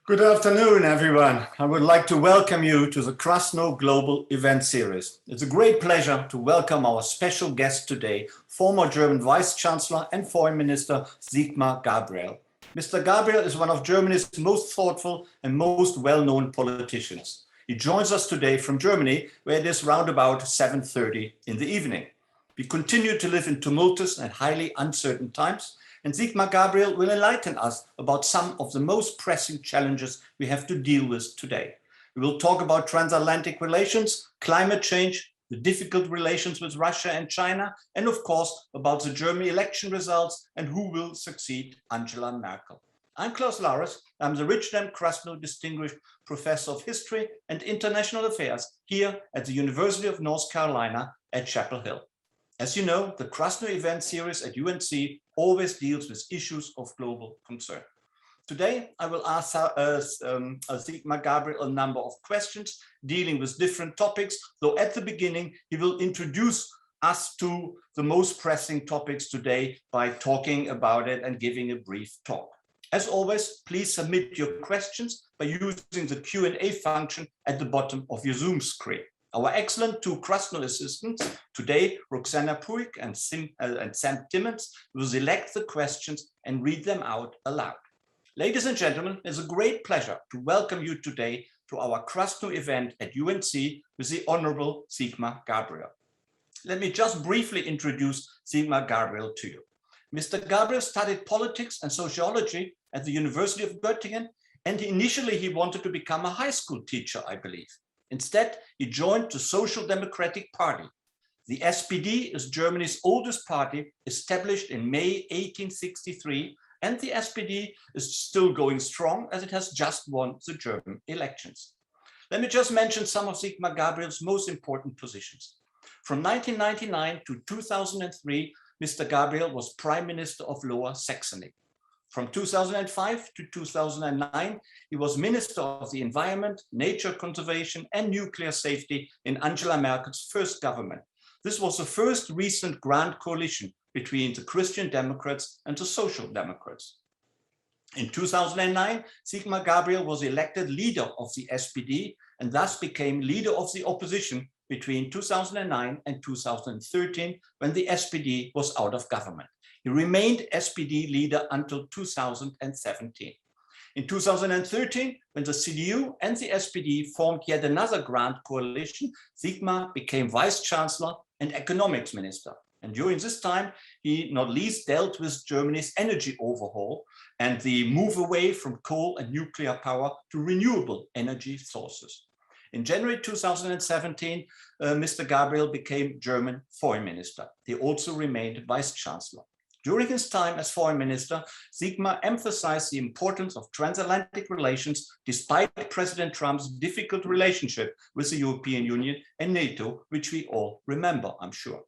Good afternoon, everyone. I would like to welcome you to the Krasno Global Event Series. It's a great pleasure to welcome our special guest today, former German Vice-Chancellor and Foreign Minister Sigmar Gabriel. Mr. Gabriel is one of Germany's most thoughtful and most well-known politicians. He joins us today from Germany, where it is round about 7:30 in the evening. We continue to live in tumultuous and highly uncertain times, and Sigmar Gabriel will enlighten us about some of the most pressing challenges we have to deal with today. We will talk about transatlantic relations, climate change, the difficult relations with Russia and China, and of course, about the German election results and who will succeed Angela Merkel. I'm Klaus Larres. I'm the Richard M. Krasno Distinguished Professor of History and International Affairs here at the University of North Carolina at Chapel Hill. As you know, the Krasno event series at UNC always deals with issues of global concern. Today, I will ask Sigmar Gabriel a number of questions dealing with different topics, though at the beginning, he will introduce us to the most pressing topics today by talking about it and giving a brief talk. As always, please submit your questions by using the Q&A function at the bottom of your Zoom screen. Our excellent two Krasno assistants, today Roxana Puig and Sam Timmons, will select the questions and read them out aloud. Ladies and gentlemen, it's a great pleasure to welcome you today to our Krasno event at UNC with the Honorable Sigmar Gabriel. Let me just briefly introduce Sigmar Gabriel to you. Mr. Gabriel studied politics and sociology at the University of Göttingen, and initially he wanted to become a high school teacher, I believe. Instead, he joined the Social Democratic Party. The SPD is Germany's oldest party, established in May 1863, and the SPD is still going strong as it has just won the German elections. Let me just mention some of Sigmar Gabriel's most important positions. From 1999 to 2003, Mr. Gabriel was Prime Minister of Lower Saxony. From 2005 to 2009, he was Minister of the Environment, Nature Conservation and Nuclear Safety in Angela Merkel's first government. This was the first recent grand coalition between the Christian Democrats and the Social Democrats. In 2009, Sigmar Gabriel was elected leader of the SPD and thus became leader of the opposition between 2009 and 2013, when the SPD was out of government. He remained SPD leader until 2017. In 2013, when the CDU and the SPD formed yet another grand coalition, Sigmar became Vice-Chancellor and Economics Minister. And during this time, he not least dealt with Germany's energy overhaul and the move away from coal and nuclear power to renewable energy sources. In January 2017, Mr. Gabriel became German Foreign Minister. He also remained Vice-Chancellor. During his time as Foreign Minister, Sigmar emphasized the importance of transatlantic relations despite President Trump's difficult relationship with the European Union and NATO, which we all remember, I'm sure.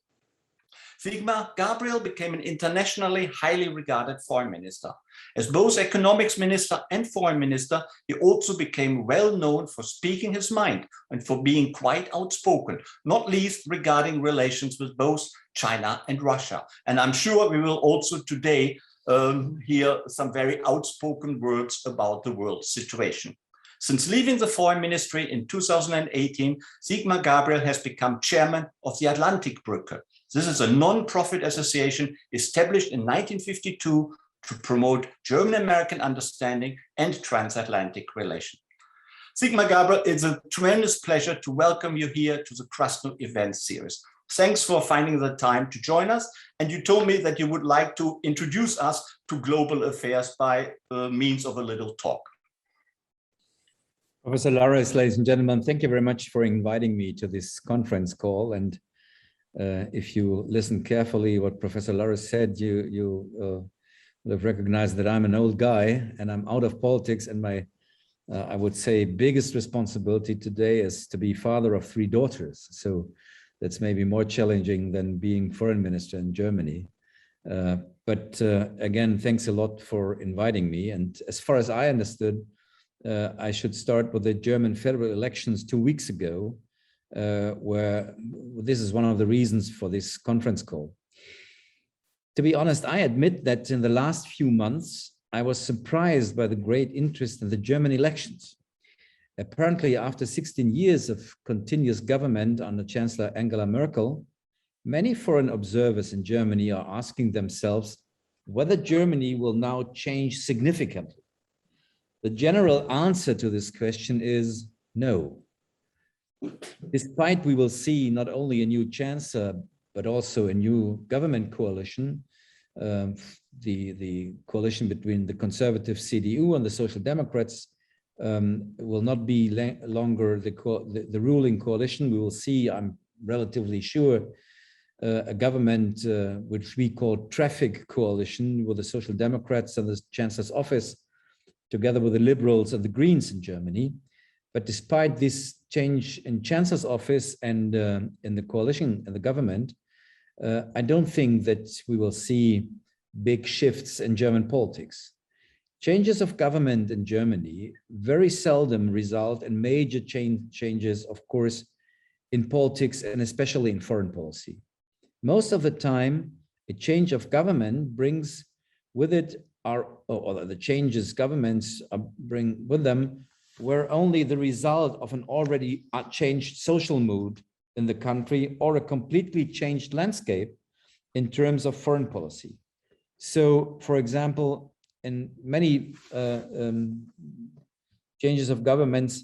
Sigmar Gabriel became an internationally highly regarded foreign minister. As both economics minister and foreign minister, he also became well known for speaking his mind and for being quite outspoken, not least regarding relations with both China and Russia. And I'm sure we will also today hear some very outspoken words about the world situation. Since leaving the foreign ministry in 2018, Sigmar Gabriel has become chairman of the Atlantik-Brücke. This is a non-profit association established in 1952 to promote German-American understanding and transatlantic relations. Sigmar Gabriel, it's a tremendous pleasure to welcome you here to the Krasno event series. Thanks for finding the time to join us. And you told me that you would like to introduce us to global affairs by means of a little talk. Professor Larres, ladies and gentlemen, thank you very much for inviting me to this conference call. And if you listen carefully what Professor Larres said, you will have recognized that I'm an old guy and I'm out of politics, and my, I would say, biggest responsibility today is to be father of 3 daughters. So that's maybe more challenging than being foreign minister in Germany. But again, thanks a lot for inviting me. And as far as I understood, I should start with the German federal elections 2 weeks ago, where this is one of the reasons for this conference call. To be honest, I admit that in the last few months, I was surprised by the great interest in the German elections. Apparently, after 16 years of continuous government under Chancellor Angela Merkel, many foreign observers in Germany are asking themselves whether Germany will now change significantly. The general answer to this question is no. Despite we will see not only a new chancellor, but also a new government coalition, the coalition between the conservative CDU and the Social Democrats will not be longer the ruling coalition. We will see, I'm relatively sure, a government which we call traffic coalition with the Social Democrats and the Chancellor's office, together with the Liberals and the Greens in Germany. But despite this change in Chancellor's office and in the coalition and the government, I don't think that we will see big shifts in German politics. Changes of government in Germany very seldom result in major changes, of course, in politics and especially in foreign policy. Most of the time, a change of government brings with it, or the changes governments bring with them, were only the result of an already changed social mood in the country or a completely changed landscape in terms of foreign policy. So, for example, in many changes of governments,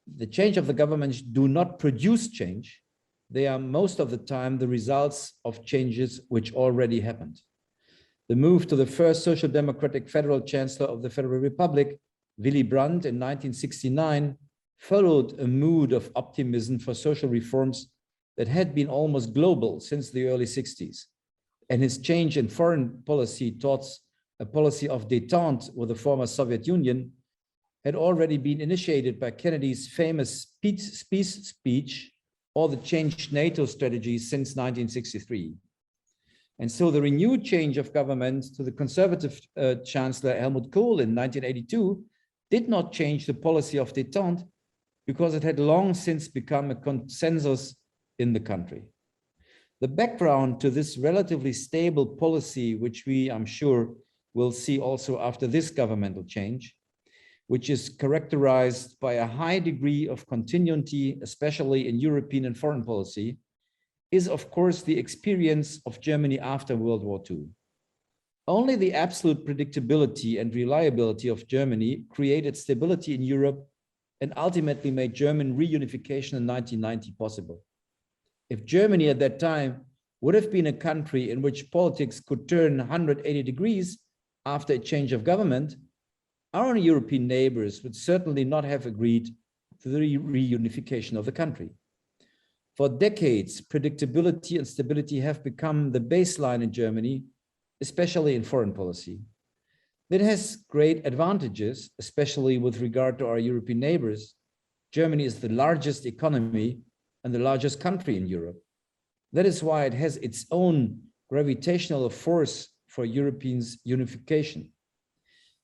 the change of the governments do not produce change. They are most of the time the results of changes which already happened. The move to the first social democratic federal chancellor of the Federal Republic, Willy Brandt, in 1969, followed a mood of optimism for social reforms that had been almost global since the early 60s. And his change in foreign policy towards a policy of détente with the former Soviet Union had already been initiated by Kennedy's famous peace speech or the changed NATO strategy since 1963. And so the renewed change of government to the conservative Chancellor Helmut Kohl in 1982 did not change the policy of détente because it had long since become a consensus in the country. The background to this relatively stable policy, which we, I'm sure, will see also after this governmental change, which is characterized by a high degree of continuity, especially in European and foreign policy, is of course the experience of Germany after World War II. Only the absolute predictability and reliability of Germany created stability in Europe and ultimately made German reunification in 1990 possible. If Germany at that time would have been a country in which politics could turn 180 degrees after a change of government, our European neighbors would certainly not have agreed to the reunification of the country. For decades, predictability and stability have become the baseline in Germany, especially in foreign policy. That has great advantages, especially with regard to our European neighbors. Germany is the largest economy and the largest country in Europe. That is why it has its own gravitational force for Europeans' unification.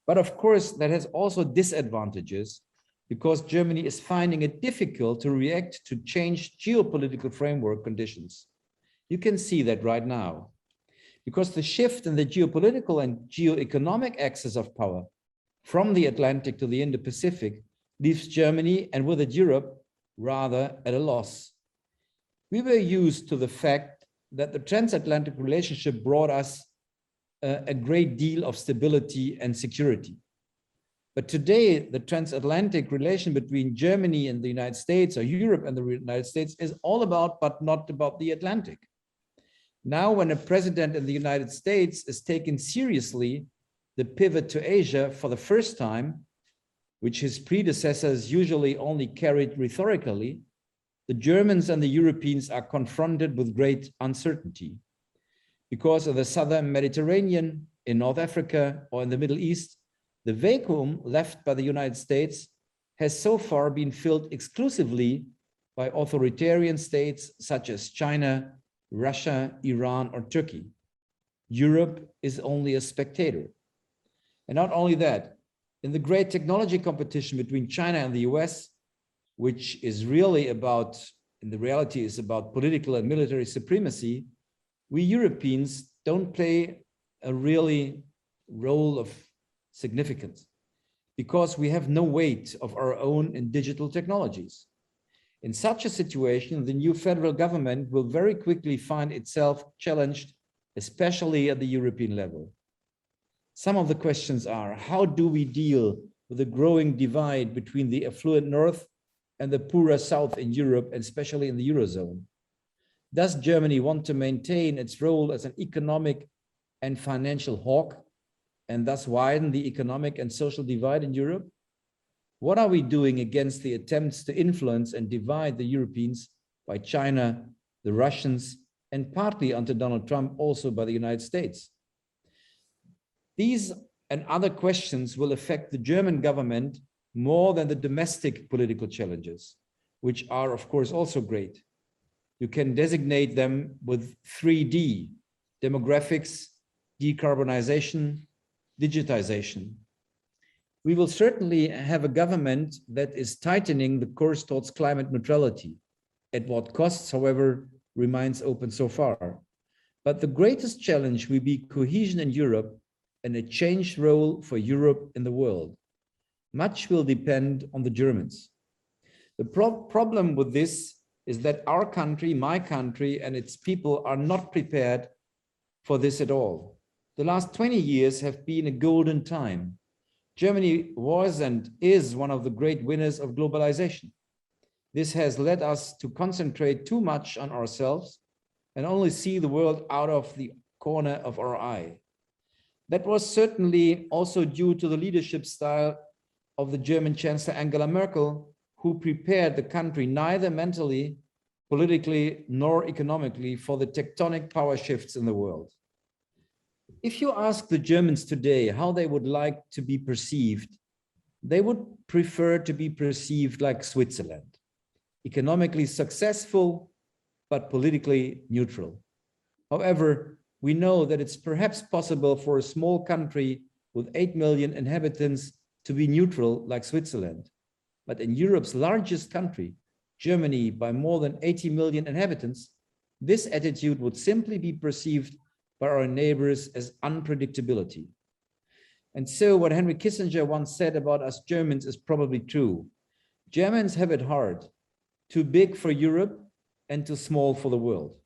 But of course, that has also disadvantages because Germany is finding it difficult to react to changed geopolitical framework conditions. You can see that right now, because the shift in the geopolitical and geoeconomic axis of power from the Atlantic to the Indo-Pacific leaves Germany and with it Europe rather at a loss. We were used to the fact that the transatlantic relationship brought us a great deal of stability and security. But today, the transatlantic relation between Germany and the United States, or Europe and the United States, is all about, but not about the Atlantic. Now, when a president in the United States is taken seriously, the pivot to Asia for the first time, which his predecessors usually only carried rhetorically, the Germans and the Europeans are confronted with great uncertainty. Because of the Southern Mediterranean, in North Africa, or in the Middle East, the vacuum left by the United States has so far been filled exclusively by authoritarian states such as China, Russia, Iran, or Turkey. Europe is only a spectator. And not only that, in the great technology competition between China and the US, which is really about, in the reality is about political and military supremacy, we Europeans don't play a really role of significant because we have no weight of our own in digital technologies. In such a situation, the new federal government will very quickly find itself challenged, especially at the European level. Some of the questions are, how do we deal with the growing divide between the affluent North and the poorer South in Europe, and especially in the Eurozone? Does Germany want to maintain its role as an economic and financial hawk and thus widen the economic and social divide in Europe? What are we doing against the attempts to influence and divide the Europeans by China, the Russians, and partly under Donald Trump also by the United States? These and other questions will affect the German government more than the domestic political challenges, which are of course also great. You can designate them with 3D: demographics, decarbonization, digitization. We will certainly have a government that is tightening the course towards climate neutrality. At what costs, however, remains open so far. But the greatest challenge will be cohesion in Europe and a changed role for Europe in the world. Much will depend on the Germans. The problem with this is that our country, my country, and its people are not prepared for this at all. The last 20 years have been a golden time. Germany was and is one of the great winners of globalization. This has led us to concentrate too much on ourselves and only see the world out of the corner of our eye. That was certainly also due to the leadership style of the German Chancellor Angela Merkel, who prepared the country neither mentally, politically, nor economically for the tectonic power shifts in the world. If you ask the Germans today how they would like to be perceived, they would prefer to be perceived like Switzerland, economically successful, but politically neutral. However, we know that it's perhaps possible for a small country with 8 million inhabitants to be neutral like Switzerland. But in Europe's largest country, Germany, by more than 80 million inhabitants, this attitude would simply be perceived by our neighbors as unpredictability. And so what Henry Kissinger once said about us Germans is probably true. Germans have it hard, too big for Europe and too small for the world.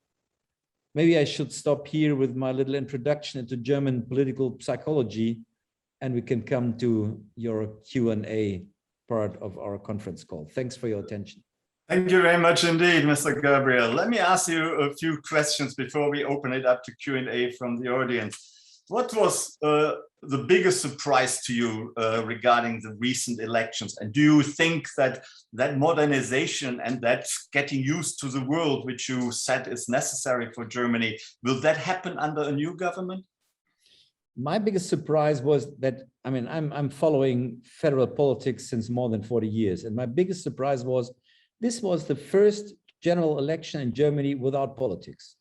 Maybe I should stop here with my little introduction into German political psychology, and we can come to your Q&A part of our conference call. Thanks for your attention. Thank you very much indeed, Mr. Gabriel. Let me ask you a few questions before we open it up to Q&A from the audience. What was the biggest surprise to you regarding the recent elections? And do you think that that modernization and that getting used to the world, which you said is necessary for Germany, will that happen under a new government? My biggest surprise was that, I mean, I'm following federal politics since more than 40 years. And my biggest surprise was this was the first general election in Germany without politics.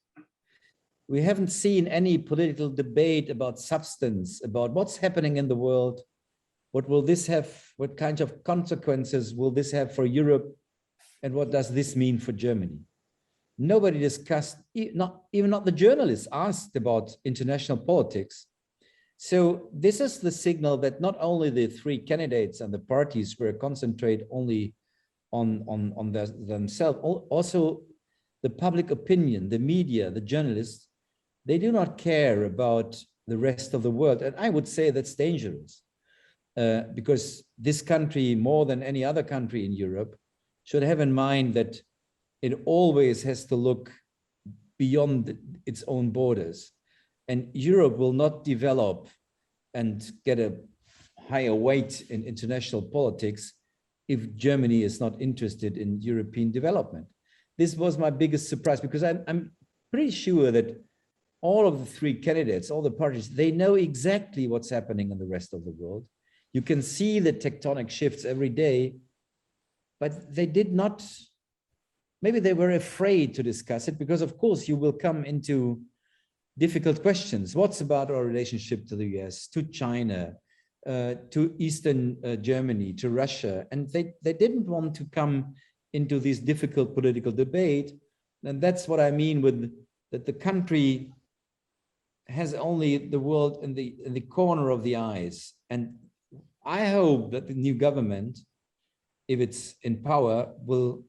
We haven't seen any political debate about substance, about what's happening in the world. What will this have? What kinds of consequences will this have for Europe? And what does this mean for Germany? Nobody discussed, even not the journalists asked about international politics. So this is the signal that not only the three candidates and the parties were concentrate only on themselves, also the public opinion, the media, the journalists, they do not care about the rest of the world. And I would say that's dangerous because this country, more than any other country in Europe, should have in mind that it always has to look beyond its own borders. And Europe will not develop and get a higher weight in international politics if Germany is not interested in European development. This was my biggest surprise because I'm pretty sure that all of the three candidates, all the parties, they know exactly what's happening in the rest of the world. You can see the tectonic shifts every day, but they did not, maybe they were afraid to discuss it because of course you will come into difficult questions. What's about our relationship to the US, to China, to Eastern Germany, to Russia? And they didn't want to come into this difficult political debate. And that's what I mean with that the country has only the world in the corner of the eyes. And I hope that the new government, if it's in power, will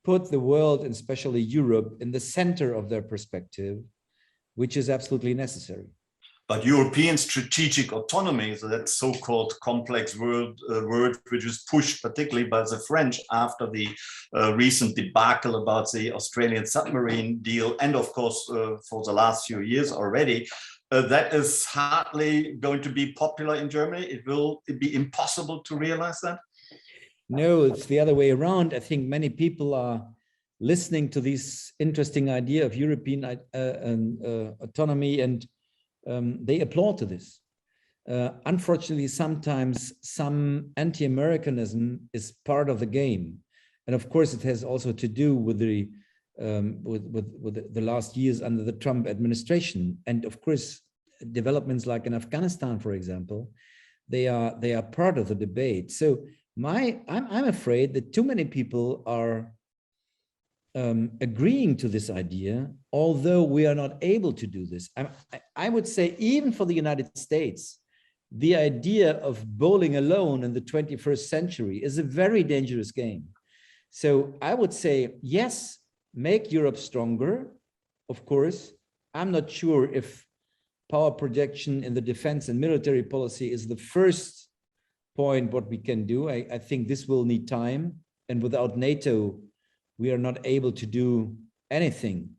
put the world, and especially Europe, in the center of their perspective, which is absolutely necessary. But European strategic autonomy, so that so-called complex word, which is pushed particularly by the French after the recent debacle about the Australian submarine deal, and of course for the last few years already, that is hardly going to be popular in Germany. It will be impossible to realize that? No, it's the other way around. I think many people are listening to this interesting idea of European autonomy, and they applaud to this. Unfortunately, sometimes some anti-Americanism is part of the game, and of course, it has also to do with the last years under the Trump administration, and of course, developments like in Afghanistan, for example, they are part of the debate. So I'm afraid that too many people are agreeing to this idea, although we are not able to do this. I would say even for the United States, the idea of bowling alone in the 21st century is a very dangerous game. So I would say, yes, make Europe stronger, of course. I'm not sure if power projection in the defense and military policy is the first point what we can do. I think this will need time, and without NATO, we are not able to do anything.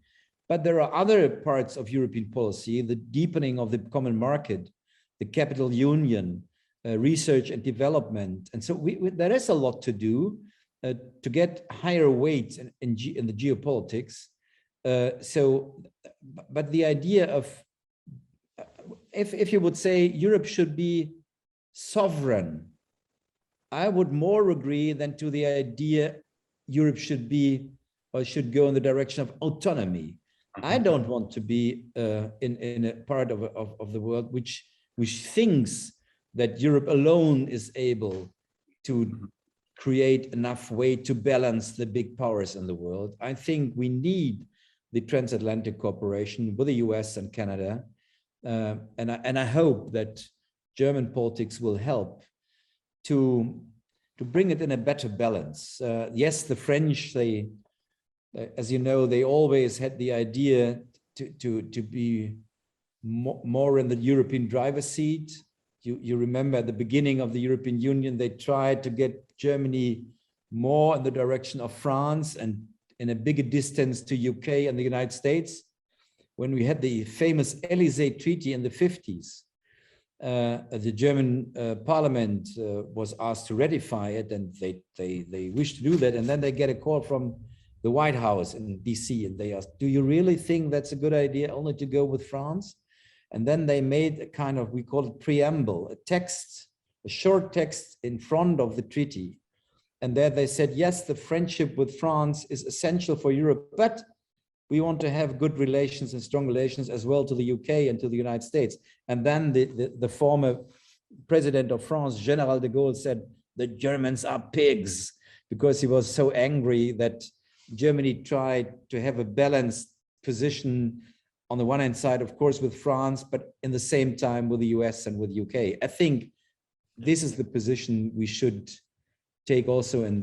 But there are other parts of European policy, the deepening of the common market, the capital union, research and development. And so there is a lot to do to get higher weight in the geopolitics. But the idea of, if you would say Europe should be sovereign, I would more agree than to the idea Europe should be or should go in the direction of autonomy. I don't want to be in a part of the world which thinks that Europe alone is able to create enough weight to balance the big powers in the world. I think we need the transatlantic cooperation with the US and Canada. And I hope that German politics will help to bring it in a better balance. Yes, the French, they, as you know, they always had the idea to be more in the European driver's seat. You remember at the beginning of the European Union, they tried to get Germany more in the direction of France and in a bigger distance to UK and the United States. When we had the famous Élysée Treaty in the 50s, the German parliament was asked to ratify it, and they wished to do that. And then they get a call from the White House in DC, and they asked, do you really think that's a good idea only to go with France? And then they made a kind of, we call it preamble, a text, a short text in front of the treaty. And there they said, yes, the friendship with France is essential for Europe, but we want to have good relations and strong relations as well to the UK and to the United States. And then the former president of France, General de Gaulle, said, the Germans are pigs, because he was so angry that Germany tried to have a balanced position on the one hand side, of course, with France, but in the same time with the US and with UK. I think this is the position we should take also in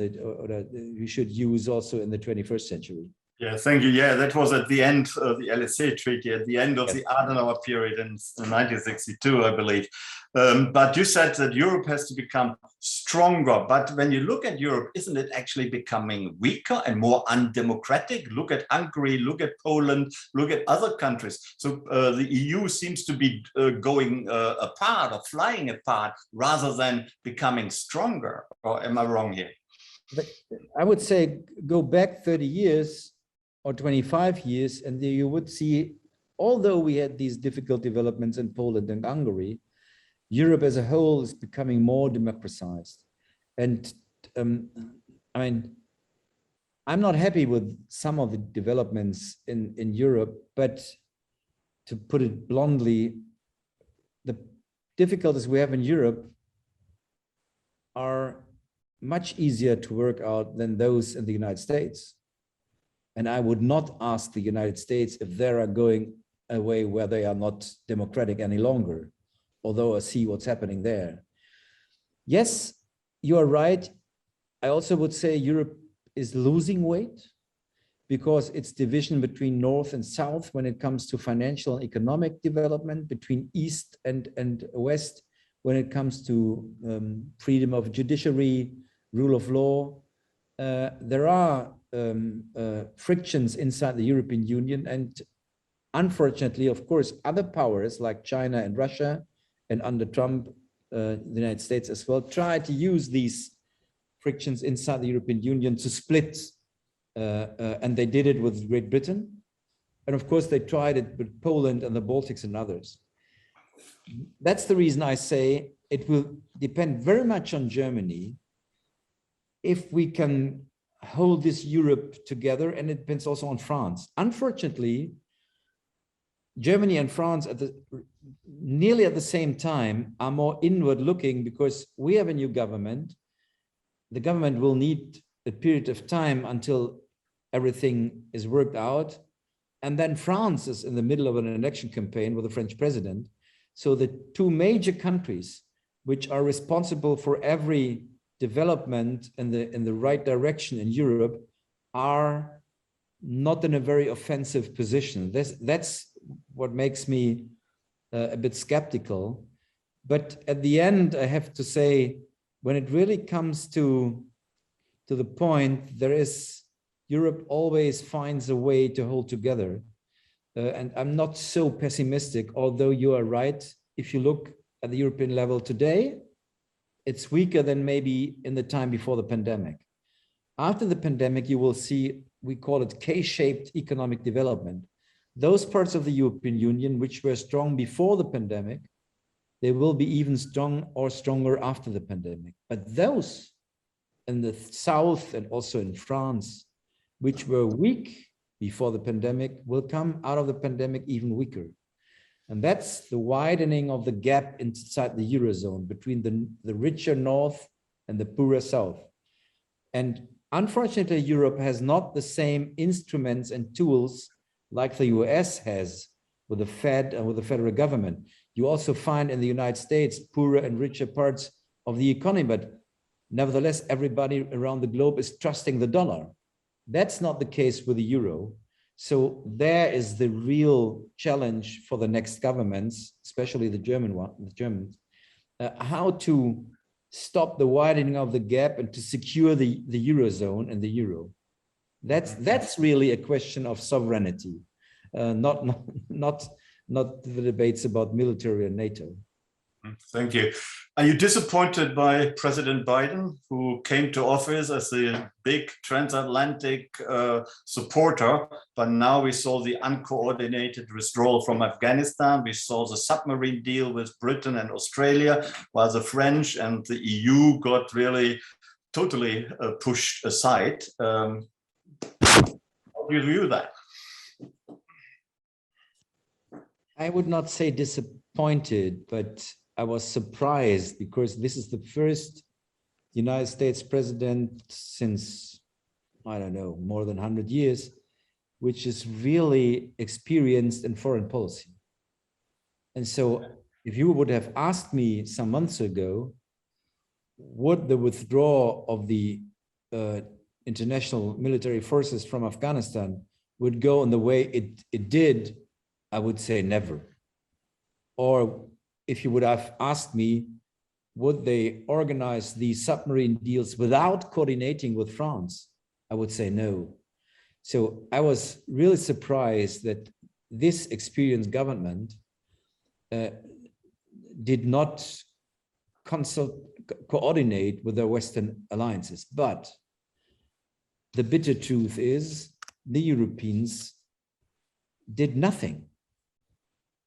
we should use also in the 21st century. Yeah, thank you. Yeah, that was at the end of the Élysée Treaty, at the end of the Adenauer period in 1962, I believe. But you said that Europe has to become stronger. But when you look at Europe, isn't it actually becoming weaker and more undemocratic? Look at Hungary, look at Poland, look at other countries. So the EU seems to be going apart or flying apart rather than becoming stronger. Or am I wrong here? But I would say go back 30 years or 25 years, and there you would see, although we had these difficult developments in Poland and Hungary, Europe as a whole is becoming more democratized. And I mean, I'm not happy with some of the developments in Europe, but to put it bluntly, the difficulties we have in Europe are much easier to work out than those in the United States. And I would not ask the United States if they are going a way where they are not democratic any longer, although I see what's happening there. Yes, you are right. I also would say Europe is losing weight because it's division between North and South when it comes to financial and economic development, between East and West when it comes to freedom of judiciary, rule of law. There are frictions inside the European Union, and unfortunately, of course, other powers like China and Russia, and under Trump, the United States as well, try to use these frictions inside the European Union to split, and they did it with Great Britain. And of course, they tried it with Poland and the Baltics and others. That's the reason I say it will depend very much on Germany if we can hold this Europe together, and it depends also on France. Unfortunately, Germany and France nearly at the same time are more inward looking because we have a new government. The government will need a period of time until everything is worked out. And then France is in the middle of an election campaign with the French president. So the two major countries which are responsible for every development in the right direction in Europe are not in a very offensive position. That's what makes me a bit skeptical. But at the end, I have to say, when it really comes to the point, Europe always finds a way to hold together. And I'm not so pessimistic, although you are right. If you look at the European level today, it's weaker than maybe in the time before the pandemic. After the pandemic, you will see, we call it K-shaped economic development. Those parts of the European Union which were strong before the pandemic, they will be even strong or stronger after the pandemic. But those in the South and also in France, which were weak before the pandemic, will come out of the pandemic even weaker. And that's the widening of the gap inside the Eurozone between the richer North and the poorer South. And unfortunately, Europe has not the same instruments and tools like the US has with the Fed and with the federal government. You also find in the United States poorer and richer parts of the economy, but nevertheless, everybody around the globe is trusting the dollar. That's not the case with the euro. So there is the real challenge for the next governments, especially the Germans, how to stop the widening of the gap and to secure the Eurozone and the euro. That's really a question of sovereignty, not the debates about military and NATO. Thank you. Are you disappointed by President Biden, who came to office as a big transatlantic supporter, but now we saw the uncoordinated withdrawal from Afghanistan, we saw the submarine deal with Britain and Australia, while the French and the EU got really totally pushed aside. How do you view that? I would not say disappointed, but I was surprised because this is the first United States president since, I don't know, more than 100 years, which is really experienced in foreign policy. And so if you would have asked me some months ago, would the withdrawal of the international military forces from Afghanistan would go in the way it did, I would say never. Or if you would have asked me, would they organize these submarine deals without coordinating with France? I would say no. So I was really surprised that this experienced government did not coordinate with their Western alliances. But the bitter truth is the Europeans did nothing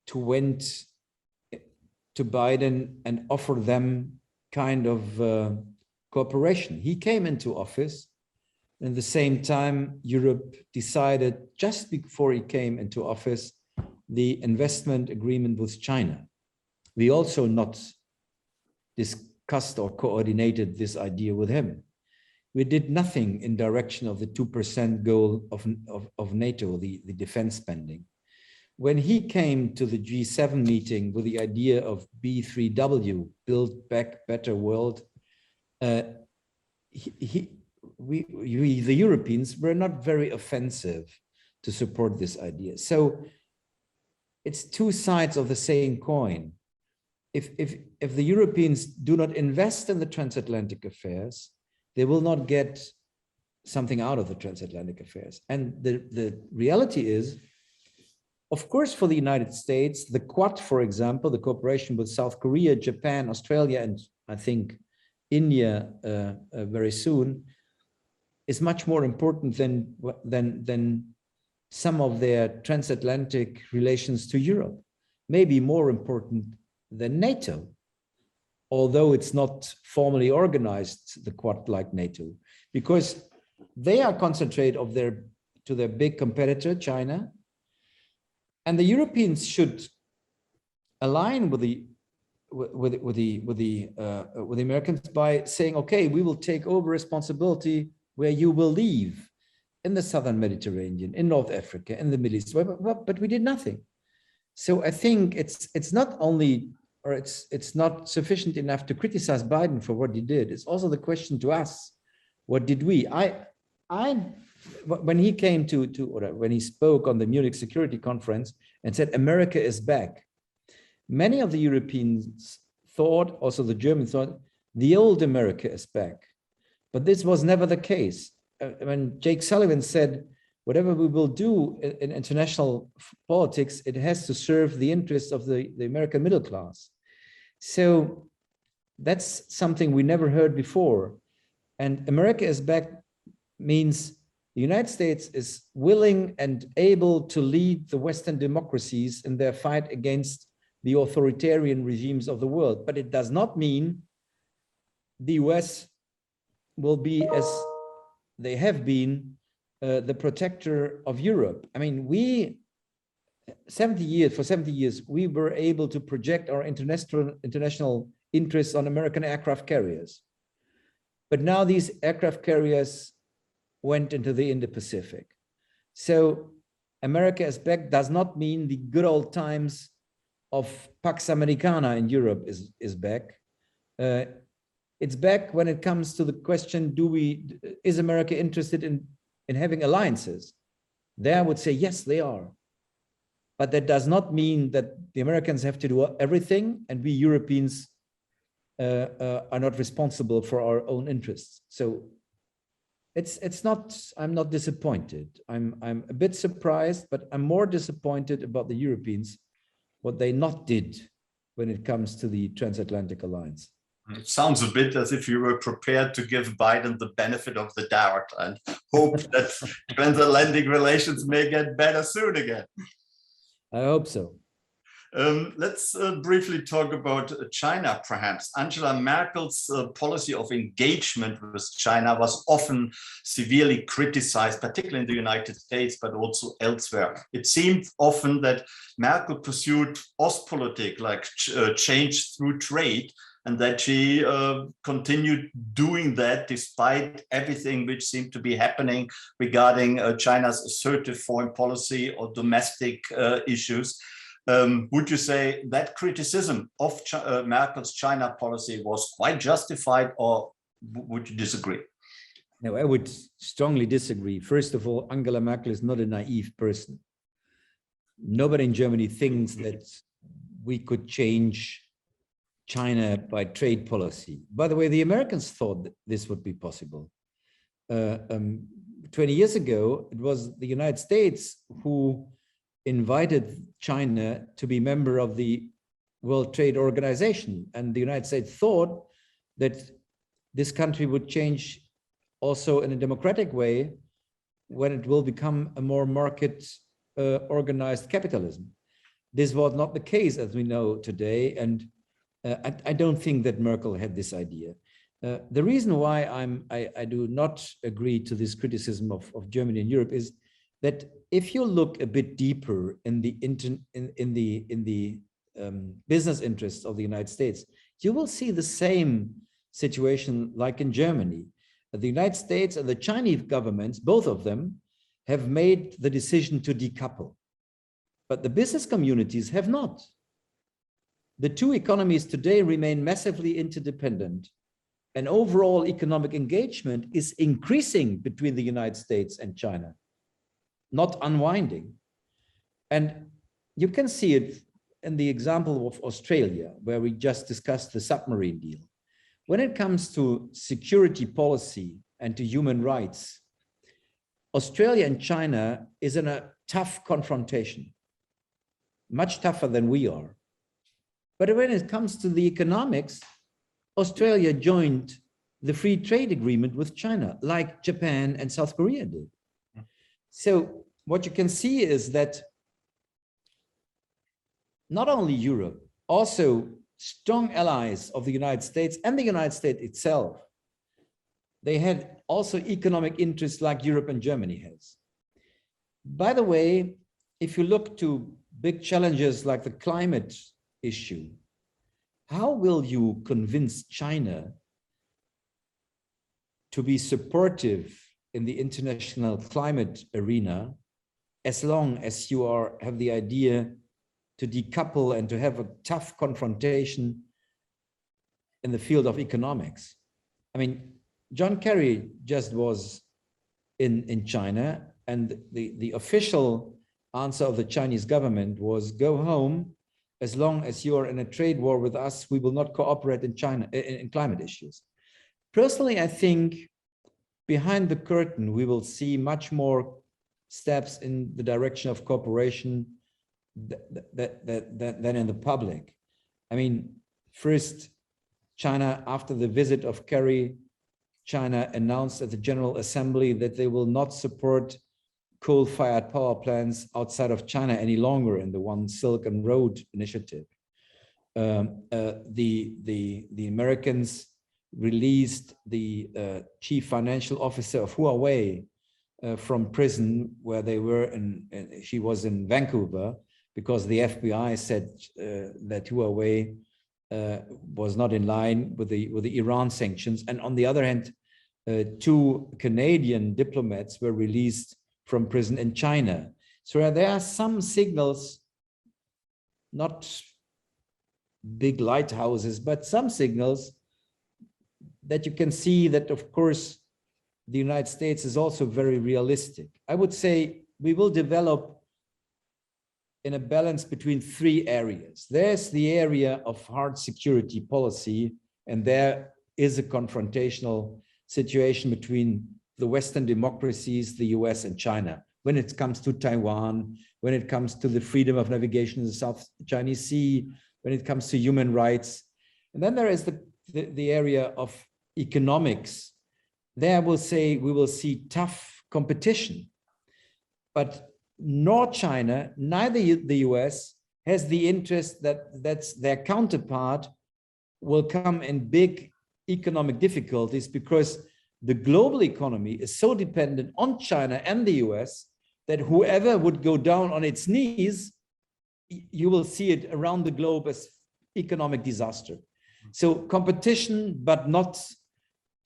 to went to Biden and offer them kind of cooperation. He came into office, and at the same time, Europe decided just before he came into office, the investment agreement with China. We also not discussed or coordinated this idea with him. We did nothing in direction of the 2% goal of NATO, the defense spending. when he came to the G7 meeting with the idea of B3W, Build Back Better World, we, the Europeans, were not very offensive to support this idea. So it's two sides of the same coin. If the Europeans do not invest in the transatlantic affairs, they will not get something out of the transatlantic affairs. And the reality is, of course, for the United States, the Quad, for example, the cooperation with South Korea, Japan, Australia, and I think India very soon, is much more important than some of their transatlantic relations to Europe, maybe more important than NATO, although it's not formally organized, the Quad, like NATO, because they are concentrated to their big competitor, China, and the Europeans should align with the Americans by saying, okay, we will take over responsibility where you will leave in the Southern Mediterranean, in North Africa, in the Middle East, but we did nothing. So I think it's not only, or it's not sufficient enough to criticize Biden for what he did. It's also the question to us, what did we? When he came when he spoke on the Munich Security Conference and said, America is back, many of the Europeans thought, also the Germans thought, the old America is back. But this was never the case. When Jake Sullivan said, whatever we will do in international politics, it has to serve the interests of the American middle class. So that's something we never heard before. And America is back means the United States is willing and able to lead the Western democracies in their fight against the authoritarian regimes of the world. But it does not mean the US will be, as they have been, the protector of Europe. I mean, for 70 years, we were able to project our international interests on American aircraft carriers. But now these aircraft carriers went into the Indo-Pacific. So America is back does not mean the good old times of Pax Americana in Europe is back. It's back when it comes to the question, is America interested in having alliances? There I would say, yes, they are. But that does not mean that the Americans have to do everything and we Europeans are not responsible for our own interests. So I'm not disappointed. I'm a bit surprised, but I'm more disappointed about the Europeans, what they not did when it comes to the transatlantic alliance. It sounds a bit as if you were prepared to give Biden the benefit of the doubt and hope that transatlantic relations may get better soon again. I hope so. Let's briefly talk about China, perhaps. Angela Merkel's policy of engagement with China was often severely criticized, particularly in the United States, but also elsewhere. It seemed often that Merkel pursued Ostpolitik, like change through trade, and that she continued doing that despite everything which seemed to be happening regarding China's assertive foreign policy or domestic issues. Would you say that criticism of Merkel's China policy was quite justified, or would you disagree? No, I would strongly disagree. First of all, Angela Merkel is not a naive person. Nobody in Germany thinks that we could change China by trade policy. By the way, the Americans thought that this would be possible. 20 years ago, it was the United States who invited China to be member of the World Trade Organization. And the United States thought that this country would change also in a democratic way when it will become a more market organized capitalism. This was not the case, as we know today. And I don't think that Merkel had this idea. The reason why I do not agree to this criticism of Germany and Europe is that if you look a bit deeper in the business interests of the United States, you will see the same situation like in Germany. The United States and the Chinese governments, both of them, have made the decision to decouple. but the business communities have not. The two economies today remain massively interdependent, and overall economic engagement is increasing between the United States and China, not unwinding. And you can see it in the example of Australia, where we just discussed the submarine deal. When it comes to security policy and to human rights, Australia and China is in a tough confrontation, much tougher than we are. But when it comes to the economics, Australia joined the free trade agreement with China, like Japan and South Korea did. So what you can see is that not only Europe, also strong allies of the United States and the United States itself, they had also economic interests like Europe and Germany has. By the way, if you look to big challenges like the climate issue, how will you convince China to be supportive in the international climate arena as long as you have the idea to decouple and to have a tough confrontation in the field of economics? I mean, John Kerry just was in China, and the official answer of the Chinese government was, go home. As long as you're in a trade war with us, we will not cooperate in China in climate issues. Personally, I think behind the curtain, we will see much more steps in the direction of cooperation than in the public. I mean, first, China, after the visit of Kerry, China announced at the General Assembly that they will not support coal-fired power plants outside of China any longer in the One Silk and Road initiative. The Americans released the chief financial officer of Huawei from prison, where they were she was in Vancouver, because the FBI said that Huawei was not in line with the Iran sanctions. And on the other hand, two Canadian diplomats were released from prison in China. So there are some signals, not big lighthouses, but some signals that you can see that, of course, the United States is also very realistic. I would say we will develop in a balance between three areas. There's the area of hard security policy, and there is a confrontational situation between the Western democracies, the US and China, when it comes to Taiwan, when it comes to the freedom of navigation in the South China Sea, when it comes to human rights. And then there is the area of economics. There I will say we will see tough competition, but nor China, neither the US has the interest that's their counterpart will come in big economic difficulties, because the global economy is so dependent on China and the US that whoever would go down on its knees, you will see it around the globe as economic disaster. So competition, but not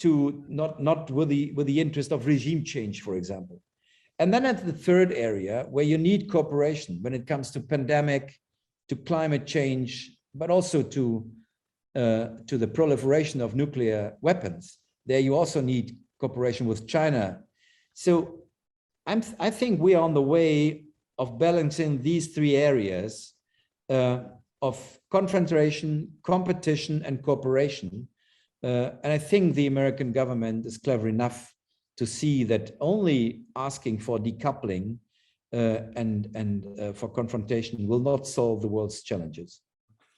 with the interest of regime change, for example. And then at the third area, where you need cooperation when it comes to pandemic, to climate change, but also to the proliferation of nuclear weapons, there you also need cooperation with China. So I think we are on the way of balancing these three areas of confrontation, competition, and cooperation. And I think the American government is clever enough to see that only asking for decoupling and for confrontation will not solve the world's challenges.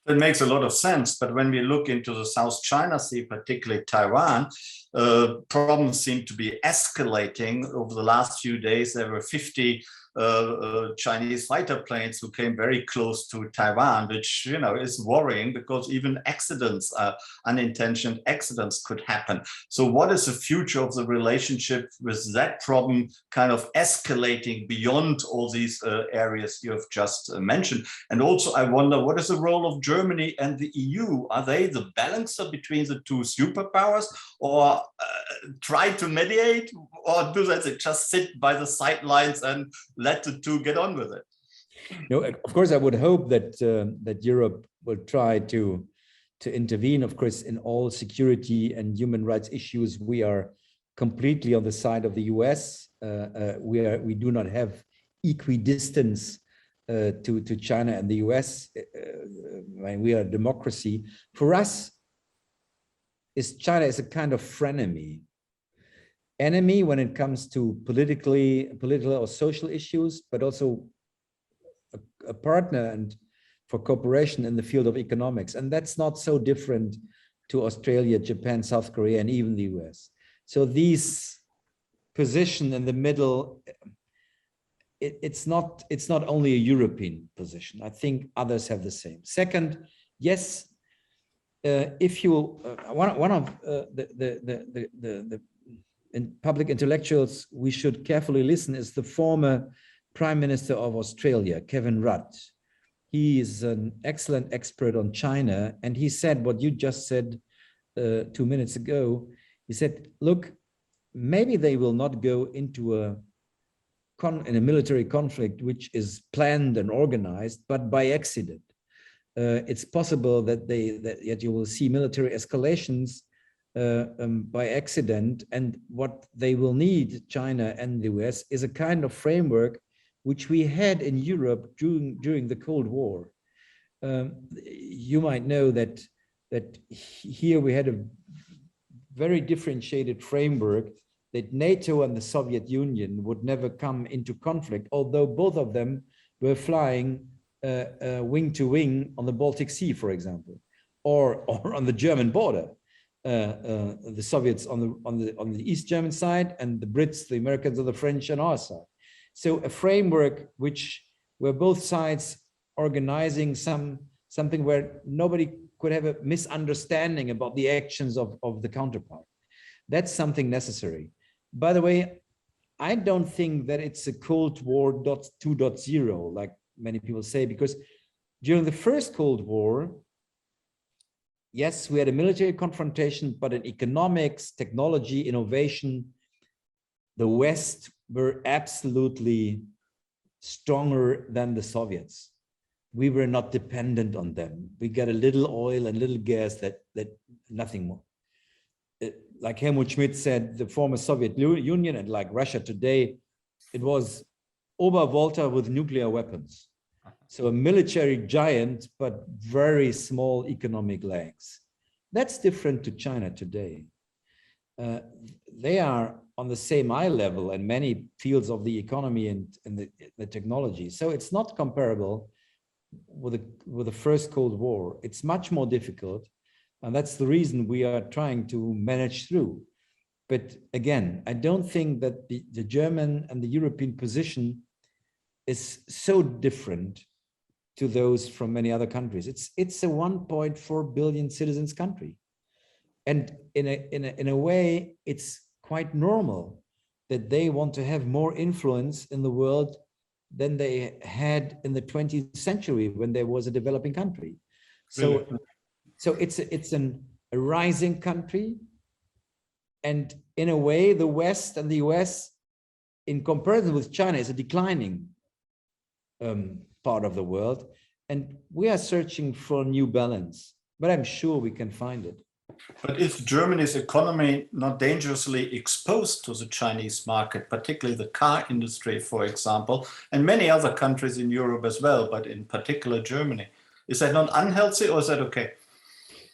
That makes a lot of sense, but when we look into the South China Sea, particularly Taiwan, problems seem to be escalating. Over the last few days, there were 50 Chinese fighter planes who came very close to Taiwan, which, you know, is worrying, because even accidents, unintentional accidents could happen. So what is the future of the relationship with that problem kind of escalating beyond all these areas you have just mentioned? And also, I wonder, what is the role of Germany and the EU? Are they the balancer between the two superpowers, or try to mediate, or do they just sit by the sidelines and let the two get on with it? No, of course, I would hope that that Europe will try to intervene. Of course, in all security and human rights issues, we are completely on the side of the US. We do not have equidistance to China and the US. We are a democracy. For us, China is a kind of frenemy. Enemy when it comes to political or social issues, but also a partner and for cooperation in the field of economics. And that's not so different to Australia, Japan, South Korea, and even the US. So these position in the middle, it's not only a European position. I think others have the same. Second, yes, if you one of the public intellectuals we should carefully listen is the former Prime Minister of Australia, Kevin Rudd. He is an excellent expert on China, and he said what you just said 2 minutes ago. He said, look, maybe they will not go into in a military conflict which is planned and organized, but by accident. It's possible that you will see military escalations by accident, and what they will need, China and the US, is a kind of framework which we had in Europe during the Cold War. You might know that here we had a very differentiated framework, that NATO and the Soviet Union would never come into conflict, although both of them were flying wing to wing on the Baltic Sea, for example, or on the German border. The Soviets on the East German side, and the Brits, the Americans, and the French on our side. So a framework where both sides organizing something where nobody could have a misunderstanding about the actions of the counterpart. That's something necessary. By the way, I don't think that it's a Cold War 2.0, like many people say, because during the first Cold War, yes, we had a military confrontation, but in economics, technology, innovation, the West were absolutely stronger than the Soviets. We were not dependent on them. We got a little oil and little gas, that nothing more. Like Helmut Schmidt said, the former Soviet Union, and like Russia today, it was Obervolta with nuclear weapons. So a military giant, but very small economic legs. That's different to China today. They are on the same eye level in many fields of the economy and the technology. So it's not comparable with the first Cold War. It's much more difficult. And that's the reason we are trying to manage through. But again, I don't think that the German and the European position is so different to those from many other countries. It's a 1.4 billion citizens country. And in a way, it's quite normal that they want to have more influence in the world than they had in the 20th century when there was a developing country. So, really? So it's a rising country. And in a way, the West and the US, in comparison with China, is a declining part of the world. And we are searching for a new balance, but I'm sure we can find it. But is Germany's economy not dangerously exposed to the Chinese market, particularly the car industry, for example, and many other countries in Europe as well, but in particular Germany? Is that not unhealthy, or is that okay?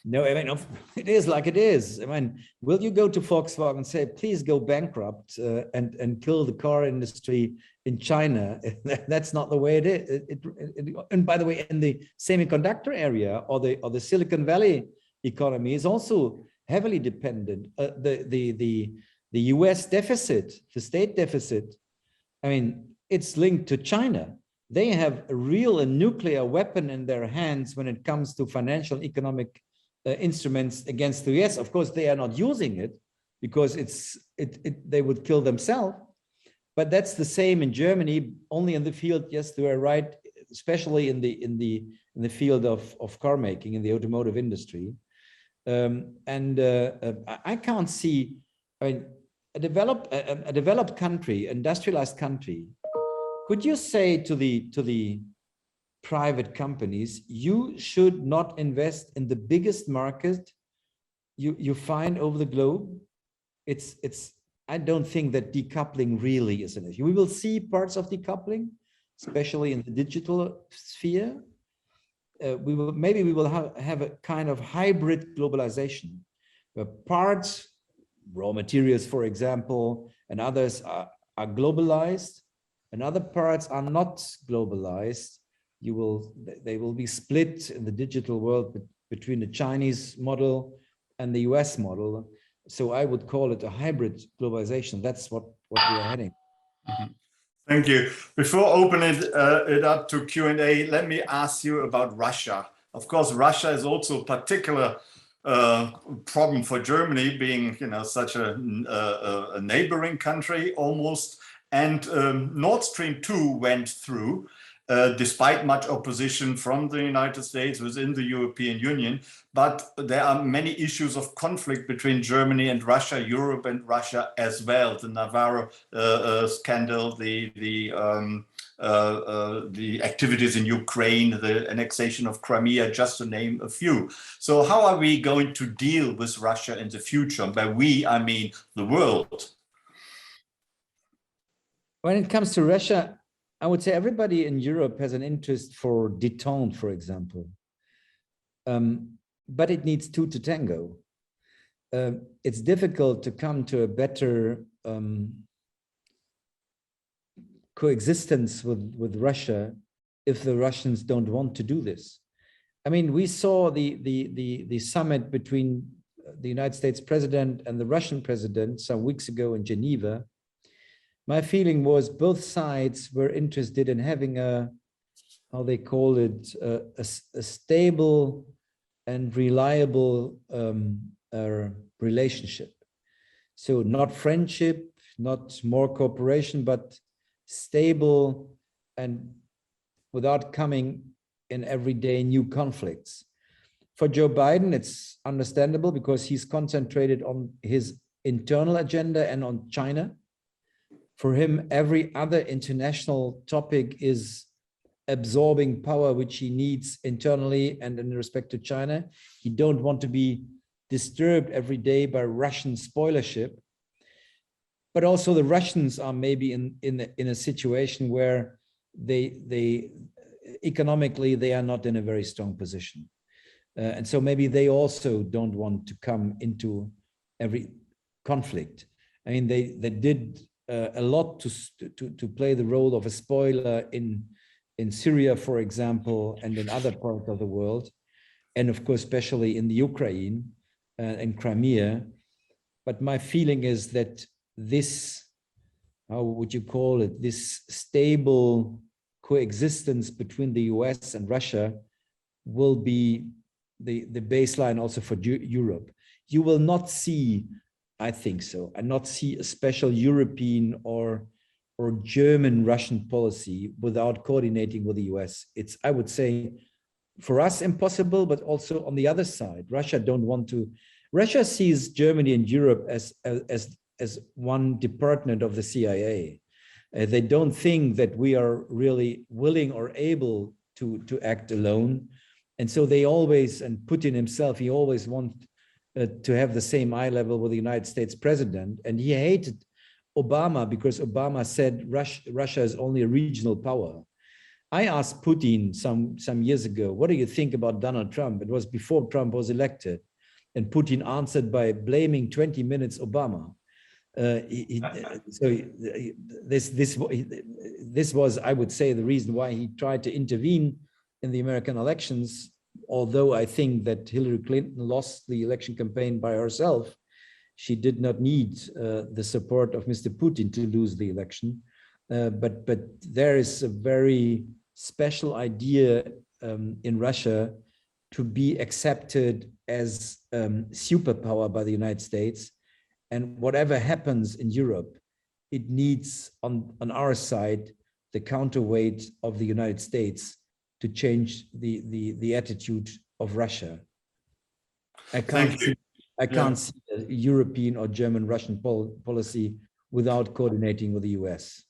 No, I mean, it is like it is. I mean, will you go to Volkswagen and say, please go bankrupt and kill the car industry in China? That's not the way it is. And by the way, in the semiconductor area or the Silicon Valley economy is also heavily dependent. The US deficit, the state deficit, I mean, it's linked to China. They have a real nuclear weapon in their hands when it comes to financial and economic instruments against the US. Of course, they are not using it because they would kill themselves. But that's the same in Germany, only in the field, yes, they are right, especially in the field of car making, in the automotive industry. I can't see, I mean, a developed country, industrialized country, could you say to the private companies, you should not invest in the biggest market you find over the globe. I don't think that decoupling really is an issue. We will see parts of decoupling, especially in the digital sphere. Maybe we will have a kind of hybrid globalization, where parts, raw materials, for example, and others are globalized, and other parts are not globalized. They will be split in the digital world between the Chinese model and the US model. So I would call it a hybrid globalization. That's what we are heading. Thank you. Before opening it up to Q&A, let me ask you about Russia. Of course, Russia is also a particular problem for Germany, being such a neighboring country almost. And Nord Stream 2 went through, despite much opposition from the United States within the European Union. But there are many issues of conflict between Germany and Russia, Europe and Russia as well. The Navarro scandal, the activities in Ukraine, the annexation of Crimea, just to name a few. So how are we going to deal with Russia in the future? By we, I mean the world. When it comes to Russia, I would say everybody in Europe has an interest for détente, for example. But it needs two to tango. It's difficult to come to a better coexistence with Russia if the Russians don't want to do this. I mean, we saw the summit between the United States president and the Russian president some weeks ago in Geneva. My feeling was both sides were interested in having how they call it, a stable and reliable relationship. So not friendship, not more cooperation, but stable and without coming in everyday new conflicts. For Joe Biden, it's understandable because he's concentrated on his internal agenda and on China. For him, every other international topic is absorbing power which he needs internally and in respect to China. He don't want to be disturbed every day by Russian spoilership. But also the Russians are maybe in a situation where they economically they are not in a very strong position. And so maybe they also don't want to come into every conflict. I mean, they did a lot to play the role of a spoiler in Syria, for example, and in other parts of the world, and of course, especially in the Ukraine and Crimea. But my feeling is that this, how would you call it, this stable coexistence between the US and Russia will be the baseline also for Europe. You will not see, I think so, and not see a special European or German Russian policy without coordinating with the US. It's, I would say, for us impossible, but also on the other side, Russia don't want to. Russia sees Germany and Europe as one department of the CIA. They don't think that we are really willing or able to act alone. And so they always, and Putin himself, he always wanted to have the same eye level with the United States president. And he hated Obama because Obama said Russia is only a regional power. I asked Putin some years ago, what do you think about Donald Trump? It was before Trump was elected. And Putin answered by blaming 20 minutes Obama. So this was, I would say, the reason why he tried to intervene in the American elections, although I think that Hillary Clinton lost the election campaign by herself. She did not need the support of Mr. Putin to lose the election. But there is a very special idea in Russia to be accepted as superpower by the United States. And whatever happens in Europe, it needs on our side the counterweight of the United States to change the attitude of Russia. I can't see a European or German Russian policy without coordinating with the US.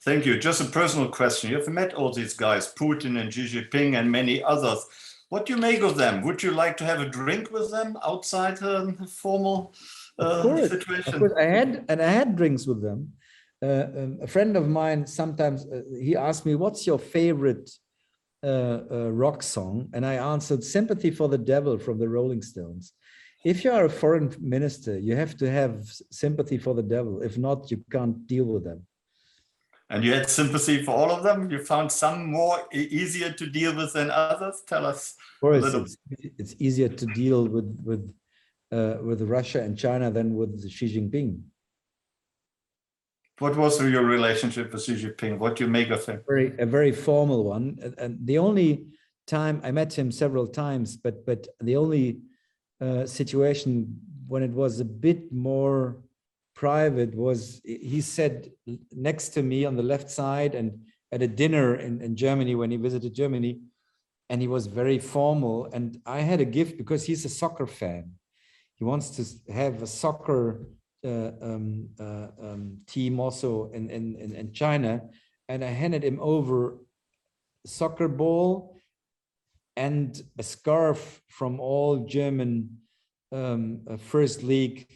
Thank you. Just a personal question. You've met all these guys, Putin and Xi Jinping and many others. What do you make of them? Would you like to have a drink with them outside a formal situation? Of course, I had drinks with them. A friend of mine sometimes he asked me, "What's your favorite rock song?" And I answered, "Sympathy for the Devil" from the Rolling Stones. If you are a foreign minister, you have to have sympathy for the devil. If not, you can't deal with them. And you had sympathy for all of them? You found some more easier to deal with than others? Tell us. Of course, it's easier to deal with Russia and China than with Xi Jinping. What was your relationship with Xi Jinping? What do you make of him? A very formal one. And the only time I met him several times, but the only situation when it was a bit more private was he sat next to me on the left side and at a dinner in Germany when he visited Germany, and he was very formal. And I had a gift because he's a soccer fan. He wants to have a soccer team also in China, and I handed him over a soccer ball and a scarf from all German first league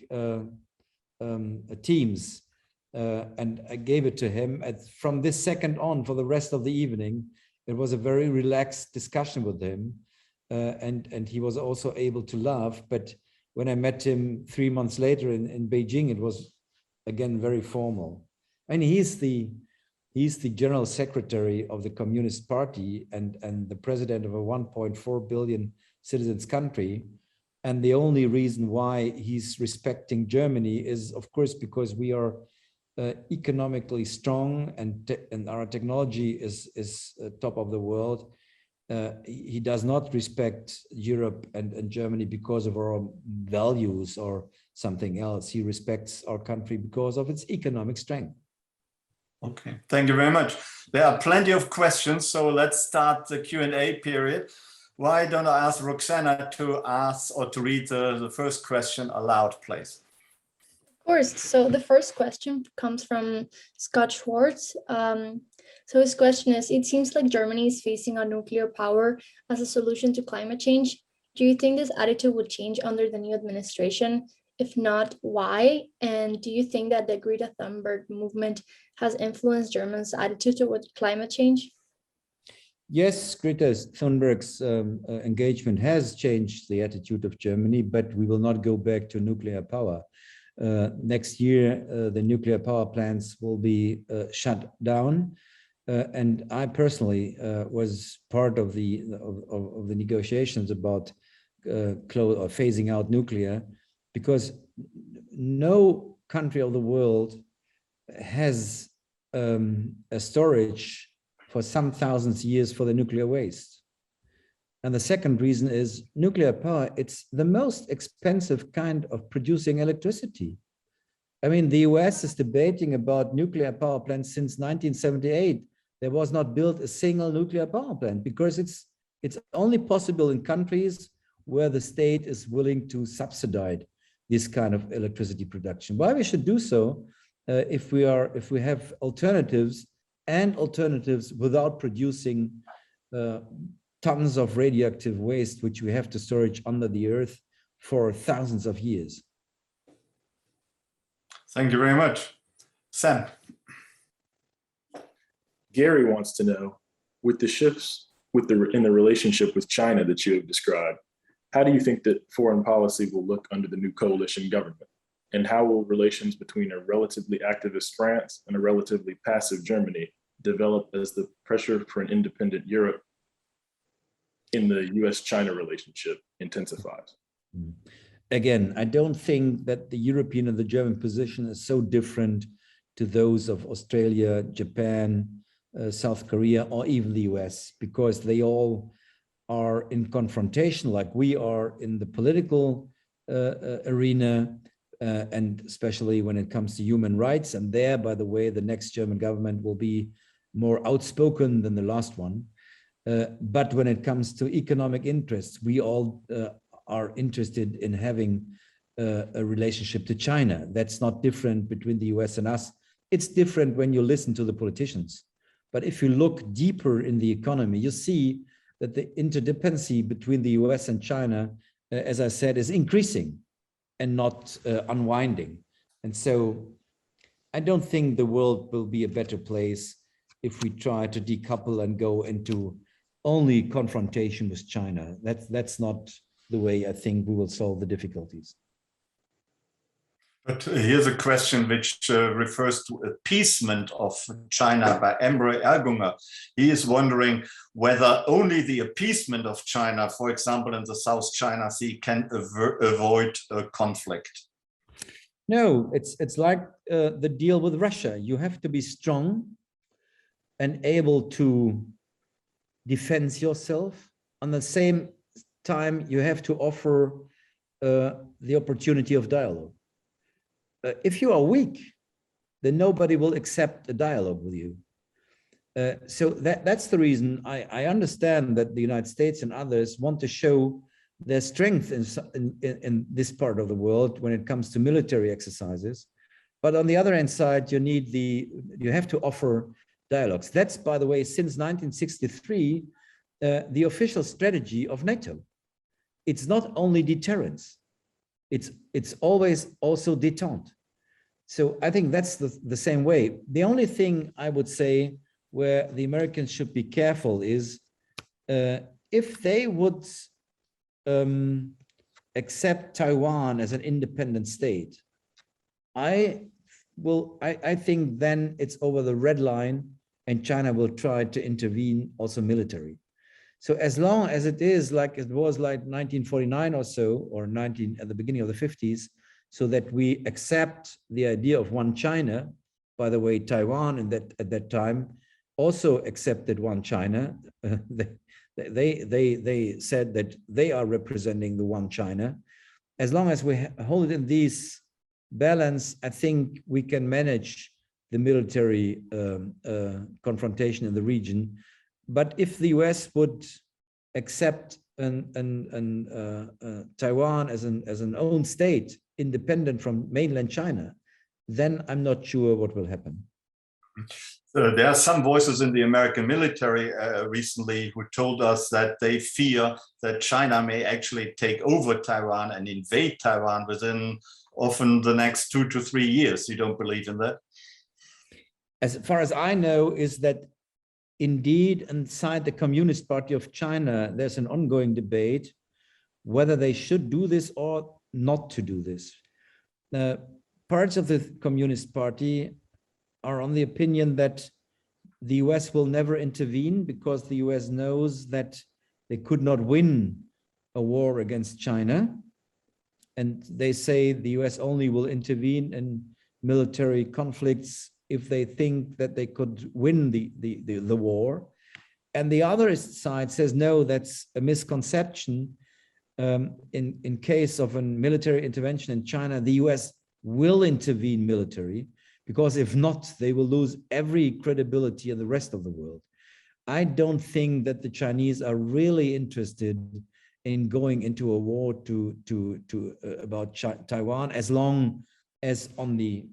teams, and I gave it to him. And from this second on, for the rest of the evening, it was a very relaxed discussion with him, and he was also able to laugh. But when I met him 3 months later in Beijing, it was again very formal. And he's the general secretary of the Communist Party and the president of a 1.4 billion citizens country. And the only reason why he's respecting Germany is, of course, because we are economically strong and our technology is top of the world. He does not respect Europe and Germany because of our values or something else. He respects our country because of its economic strength. Okay, thank you very much. There are plenty of questions, so let's start the Q&A period. Why don't I ask Roxana to ask or to read the first question aloud, please? Of course. So the first question comes from Scott Schwartz. So his question is, it seems like Germany is facing on nuclear power as a solution to climate change. Do you think this attitude would change under the new administration? If not, why? And do you think that the Greta Thunberg movement has influenced Germans' attitude toward climate change? Yes, Greta Thunberg's engagement has changed the attitude of Germany, but we will not go back to nuclear power. Next year, the nuclear power plants will be shut down. And I personally was part of the negotiations about phasing out nuclear, because no country of the world has a storage for some thousands of years for the nuclear waste. And the second reason is nuclear power. It's the most expensive kind of producing electricity. I mean, the US is debating about nuclear power plants since 1978. There was not built a single nuclear power plant because it's only possible in countries where the state is willing to subsidize this kind of electricity production. Why we should do so if we have alternatives without producing tons of radioactive waste, which we have to storage under the earth for thousands of years. Thank you very much. Sam. Gary wants to know, with the shifts in the relationship with China that you have described, how do you think that foreign policy will look under the new coalition government? And how will relations between a relatively activist France and a relatively passive Germany develop as the pressure for an independent Europe in the US-China relationship intensifies? Again, I don't think that the European and the German position is so different to those of Australia, Japan, South Korea, or even the US, because they all are in confrontation like we are in the political arena, and especially when it comes to human rights. And there, by the way, the next German government will be more outspoken than the last one. But when it comes to economic interests, we all are interested in having a relationship to China. That's not different between the US and us. it's different when you listen to the politicians. But if you look deeper in the economy, you see that the interdependency between the US and China, as I said, is increasing and not unwinding. And so I don't think the world will be a better place if we try to decouple and go into only confrontation with China. That's not the way I think we will solve the difficulties. But here's a question which refers to appeasement of China by Emre Ergunger. He is wondering whether only the appeasement of China, for example, in the South China Sea, can avoid a conflict. No, it's like the deal with Russia. You have to be strong and able to defend yourself. On the same time, you have to offer the opportunity of dialogue. If you are weak, then nobody will accept a dialogue with you. So that's the reason I understand that the United States and others want to show their strength in this part of the world when it comes to military exercises. But on the other hand side, you have to offer dialogues. That's, by the way, since 1963, the official strategy of NATO. It's not only deterrence. It's always also détente. So I think that's the same way. The only thing I would say where the Americans should be careful is if they would accept Taiwan as an independent state, I think then it's over the red line and China will try to intervene also military. So as long as it is like it was like 1949 or so, or at the beginning of the 50s, so that we accept the idea of one China. By the way, Taiwan at that time also accepted one China. They said that they are representing the one China. As long as we hold it in this balance, I think we can manage the military confrontation in the region. But if the US would accept Taiwan as an own state, independent from mainland China, then I'm not sure what will happen. There are some voices in the American military recently who told us that they fear that China may actually take over Taiwan and invade Taiwan within often the next 2 to 3 years. You don't believe in that? As far as I know, is that indeed inside the Communist Party of China, there's an ongoing debate whether they should do this or not to do this. Parts of the Communist Party are on the opinion that the US will never intervene because the US knows that they could not win a war against China. And they say the US only will intervene in military conflicts if they think that they could win the war. And the other side says, no, that's a misconception. In case of a military intervention in China, the US will intervene military, because if not, they will lose every credibility in the rest of the world. I don't think that the Chinese are really interested in going into a war about Taiwan, as long as on the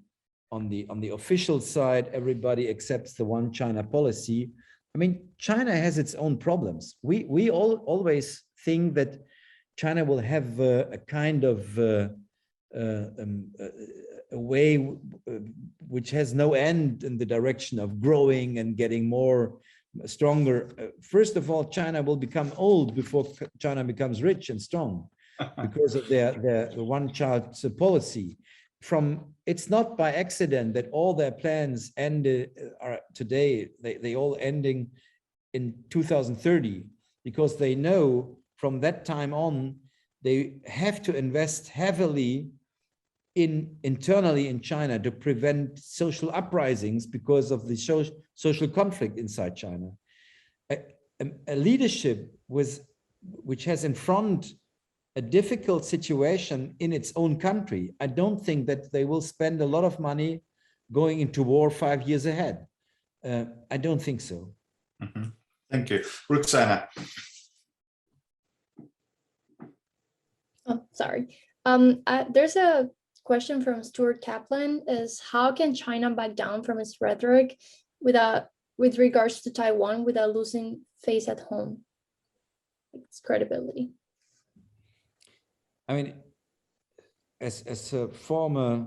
official side, everybody accepts the one China policy. I mean, China has its own problems. We always think that China will have a kind of a way which has no end in the direction of growing and getting stronger. First of all, China will become old before China becomes rich and strong because of their one-child policy. It's not by accident that all their plans are today, they all ending in 2030, because they know from that time on, they have to invest heavily internally in China to prevent social uprisings because of the social conflict inside China. A leadership which has in front a difficult situation in its own country, I don't think that they will spend a lot of money going into war 5 years ahead. I don't think so. Mm-hmm. Thank you. Roxana. Oh, sorry. There's a question from Stuart Kaplan is, how can China back down from its rhetoric with regards to Taiwan without losing face at home, its credibility? I mean, as a former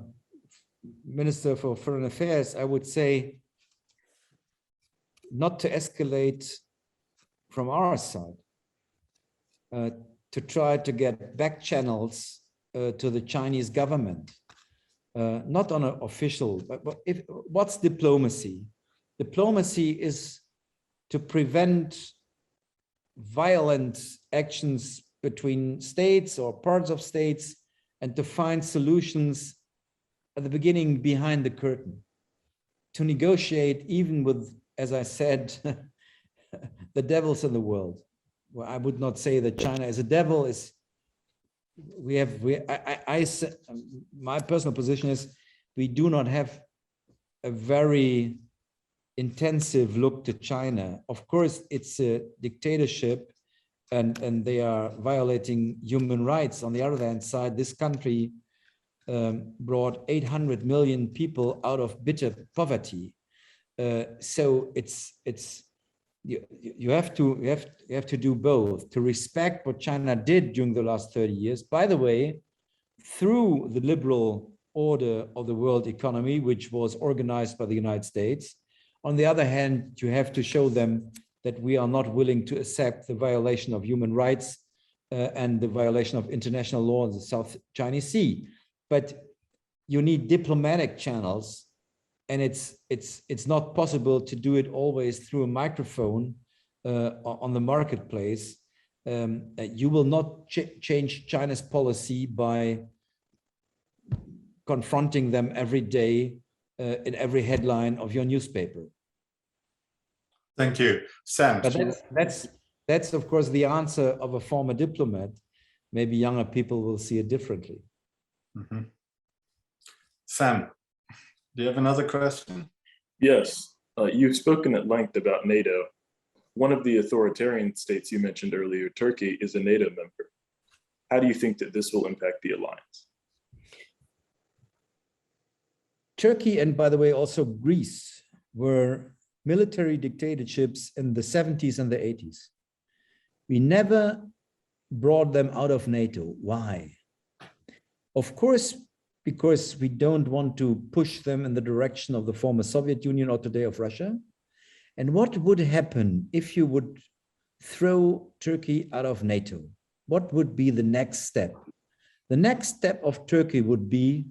Minister for Foreign Affairs, I would say not to escalate from our side, to try to get back channels to the Chinese government, not on an official, but what's diplomacy? Diplomacy is to prevent violent actions between states or parts of states and to find solutions at the beginning behind the curtain, to negotiate even with, as I said, the devils in the world. Well, I would not say that China is a devil. My personal position is we do not have a very intensive look to China. Of course, it's a dictatorship and they are violating human rights. On the other hand side, this country brought 800 million people out of bitter poverty. So you have to do both, to respect what China did during the last 30 years. By the way, through the liberal order of the world economy, which was organized by the United States. On the other hand, you have to show them that we are not willing to accept the violation of human rights and the violation of international law in the South China Sea. But you need diplomatic channels, and it's not possible to do it always through a microphone on the marketplace. You will not change China's policy by confronting them every day in every headline of your newspaper. Thank you, Sam. But that's of course the answer of a former diplomat. Maybe younger people will see it differently. Mm-hmm. Sam, do you have another question? Yes, you've spoken at length about NATO. One of the authoritarian states you mentioned earlier, Turkey, is a NATO member. How do you think that this will impact the alliance? Turkey, and by the way, also Greece, were military dictatorships in the 70s and the 80s. We never brought them out of NATO. Why? Of course, because we don't want to push them in the direction of the former Soviet Union or today of Russia. And what would happen if you would throw Turkey out of NATO? What would be the next step? The next step of Turkey would be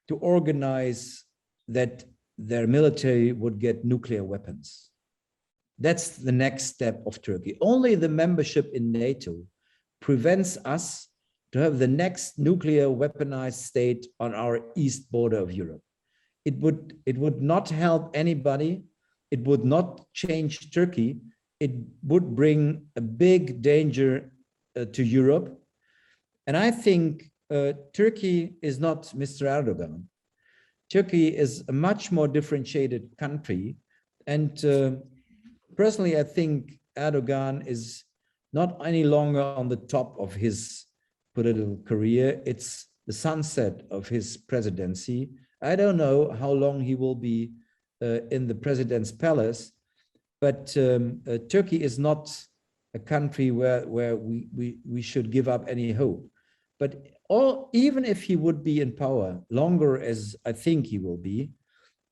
to organize that their military would get nuclear weapons. That's the next step of Turkey. Only the membership in NATO prevents us to have the next nuclear weaponized state on our east border of Europe. It would not help anybody. It would not change Turkey. It would bring a big danger to Europe. And I think Turkey is not Mr. Erdogan. Turkey is a much more differentiated country. And personally, I think Erdogan is not any longer on the top of his political career. It's the sunset of his presidency. I don't know how long he will be in the president's palace, but Turkey is not a country where we should give up any hope. But even if he would be in power longer, as I think he will be,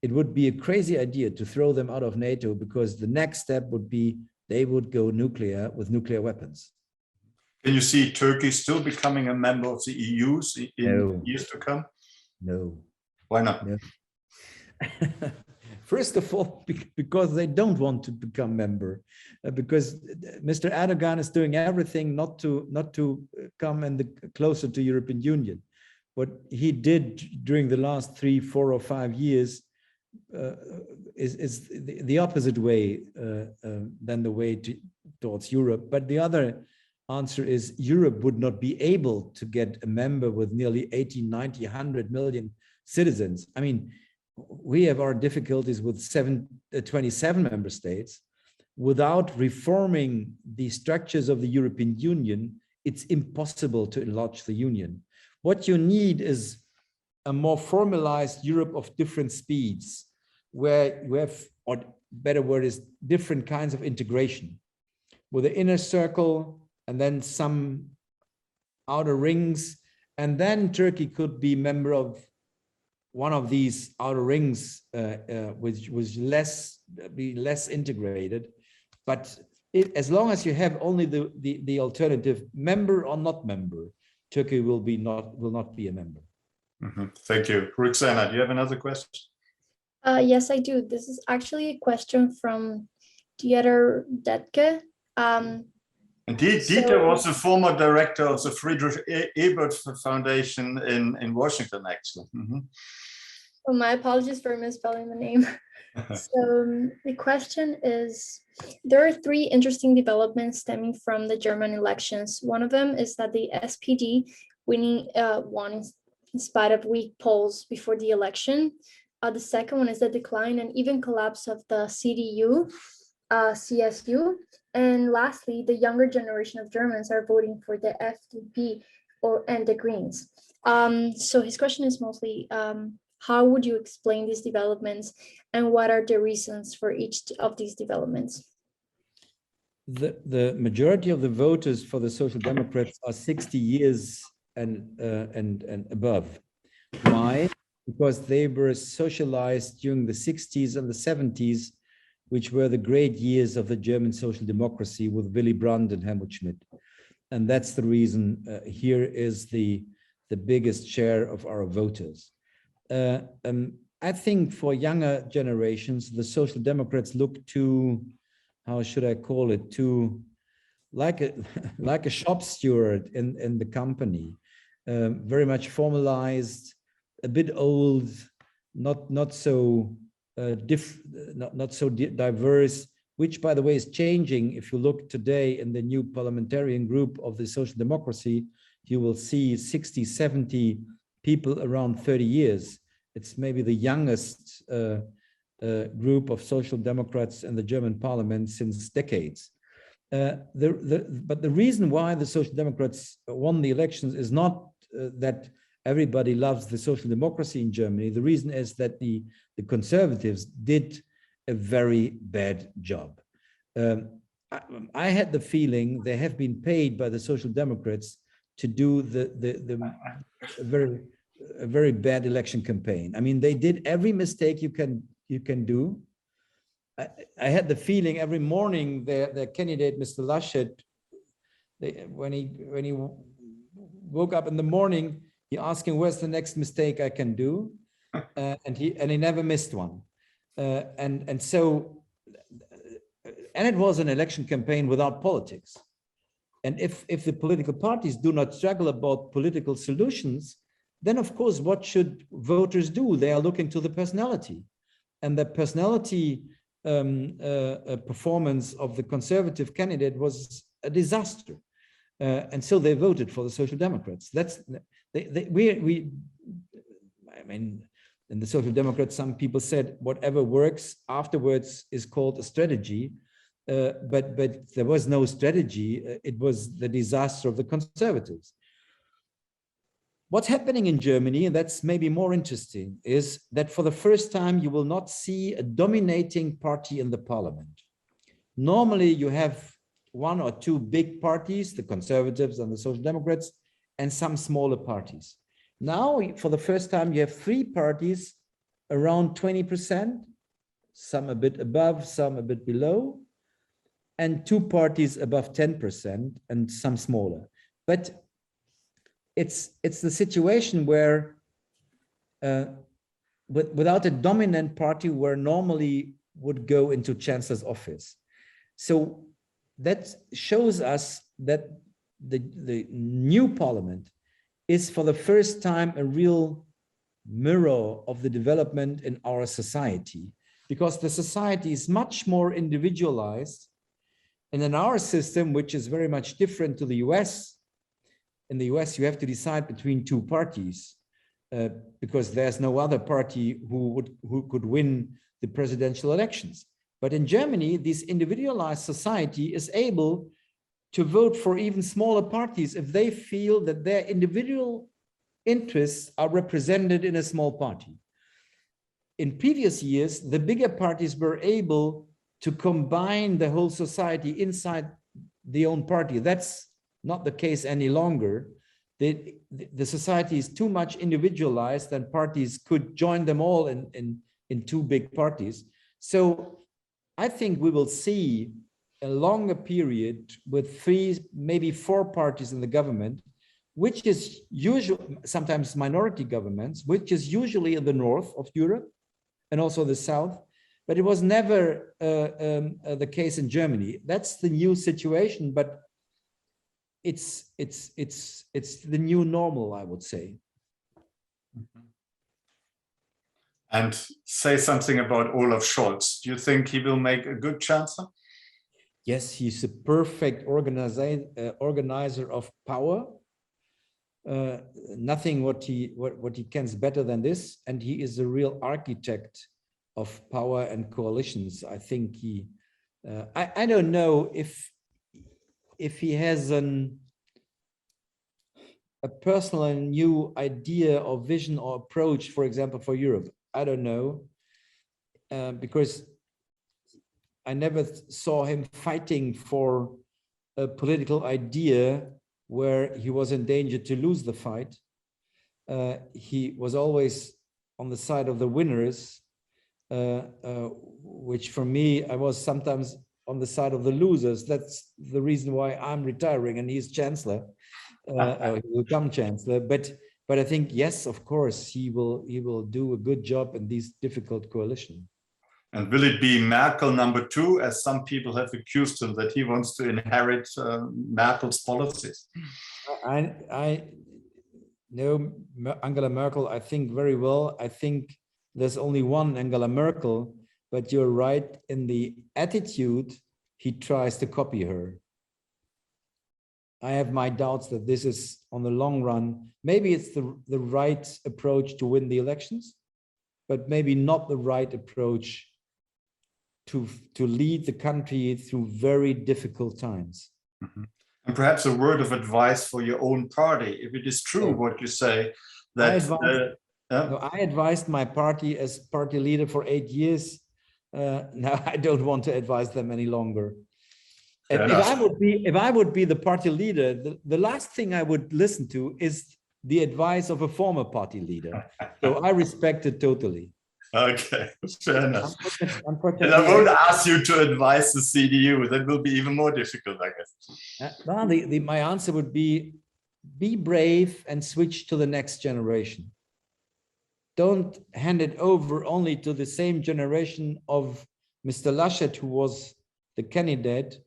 it would be a crazy idea to throw them out of NATO, because the next step would be they would go nuclear with nuclear weapons. Can you see Turkey still becoming a member of the EU in years to come? No. Why not? No. First of all, because they don't want to become member, because Mr. Erdogan is doing everything not to come closer to European Union. What he did during the last 3, 4, or 5 years is the opposite way than the way towards Europe. But the other answer is Europe would not be able to get a member with nearly 80, 90, 100 million citizens. I mean, we have our difficulties with 27 member states. Without reforming the structures of the European Union, it's impossible to enlarge the union. what you need is a more formalized Europe of different speeds, where you have, or better word is, different kinds of integration, with the inner circle and then some outer rings, and then Turkey could be member of one of these outer rings, which was be less integrated. But as long as you have only the alternative member or not member, Turkey will not be a member. Mm-hmm. Thank you. Roxana, do you have another question? Yes, I do. This is actually a question from Dieter Detke. Indeed, Dieter was the former director of the Friedrich Ebert Foundation in Washington, actually. Mm-hmm. Oh, my apologies for misspelling the name. So the question is, there are three interesting developments stemming from the German elections. One of them is that the SPD won in spite of weak polls before the election. The second one is the decline and even collapse of the CDU, CSU. And lastly, the younger generation of Germans are voting for the FDP and the Greens. So his question is mostly, how would you explain these developments and what are the reasons for each of these developments? The majority of the voters for the Social Democrats are 60 years and above. Why? Because they were socialized during the 60s and the 70s, which were the great years of the German social democracy with Willy Brandt and Helmut Schmidt. And that's the reason here is the biggest share of our voters. I think for younger generations, the Social Democrats look to, how should I call it, to like a shop steward in the company, very much formalized, a bit old, not so diverse, which, by the way, is changing. If you look today in the new parliamentarian group of the Social Democracy, you will see 60, 70 people around 30 years. It's maybe the youngest group of Social Democrats in the German parliament since decades. But the reason why the Social Democrats won the elections is not that everybody loves the social democracy in Germany. The reason is that the conservatives did a very bad job. I had the feeling they have been paid by the Social Democrats to do a very bad election campaign. I mean, they did every mistake you can do. I had the feeling every morning their candidate, Mr. Laschet, when he woke up in the morning, he asking, where's the next mistake I can do? And he never missed one. And it was an election campaign without politics. And if the political parties do not struggle about political solutions, then of course, what should voters do? They are looking to the personality, and the personality performance of the conservative candidate was a disaster. And so they voted for the Social Democrats. I mean, in the Social Democrats, some people said whatever works afterwards is called a strategy, but there was no strategy. It was the disaster of the conservatives. What's happening in Germany, and that's maybe more interesting, is that for the first time, you will not see a dominating party in the parliament. Normally, you have one or two big parties, the conservatives and the Social Democrats, and some smaller parties. Now, for the first time, you have three parties around 20%, some a bit above, some a bit below, and two parties above 10% and some smaller. But it's the situation where without a dominant party where normally would go into Chancellor's office. So that shows us that the new parliament is for the first time a real mirror of the development in our society, because the society is much more individualized. And in our system, which is very much different to the US, in the US, you have to decide between two parties because there's no other party who could win the presidential elections. But in Germany, this individualized society is able to vote for even smaller parties if they feel that their individual interests are represented in a small party. In previous years, the bigger parties were able to combine the whole society inside the own party. That's not the case any longer. The society is too much individualized, and parties could join them all in two big parties. So I think we will see a longer period with 3, maybe 4 parties in the government, which is usually sometimes minority governments, which is usually in the north of Europe and also the south, but it was never the case in Germany. That's the new situation, but it's the new normal, I would say. And say something about Olaf Scholz. Do you think he will make a good chancellor? Yes, he's a perfect organizer of power. Nothing what he can better than this, and he is a real architect of power and coalitions. I think he. I don't know if he has a personal and new idea or vision or approach, for example, for Europe. I don't know, because I never saw him fighting for a political idea where he was in danger to lose the fight. He was always on the side of the winners, which for me, I was sometimes on the side of the losers. That's the reason why I'm retiring and he's chancellor, or he will become chancellor. But I think, yes, of course, he will do a good job in these difficult coalitions. And will it be Merkel #2, as some people have accused him that he wants to inherit Merkel's policies? I know Angela Merkel, I think very well. I think there's only one Angela Merkel, but you're right in the attitude, he tries to copy her. I have my doubts that this is on the long run. Maybe it's the right approach to win the elections, but maybe not the right approach to lead the country through very difficult times. Mm-hmm. And perhaps a word of advice for your own party, if it is true what you say, that I advised my party as party leader for 8 years. Now I don't want to advise them any longer. If I would be the party leader, the last thing I would listen to is the advice of a former party leader. So I respect it totally. Okay, fair enough. Unfortunately, and I won't ask you to advise the CDU. That will be even more difficult, I guess. Well, my answer would be brave and switch to the next generation. Don't hand it over only to the same generation of Mr. Laschet, who was the candidate,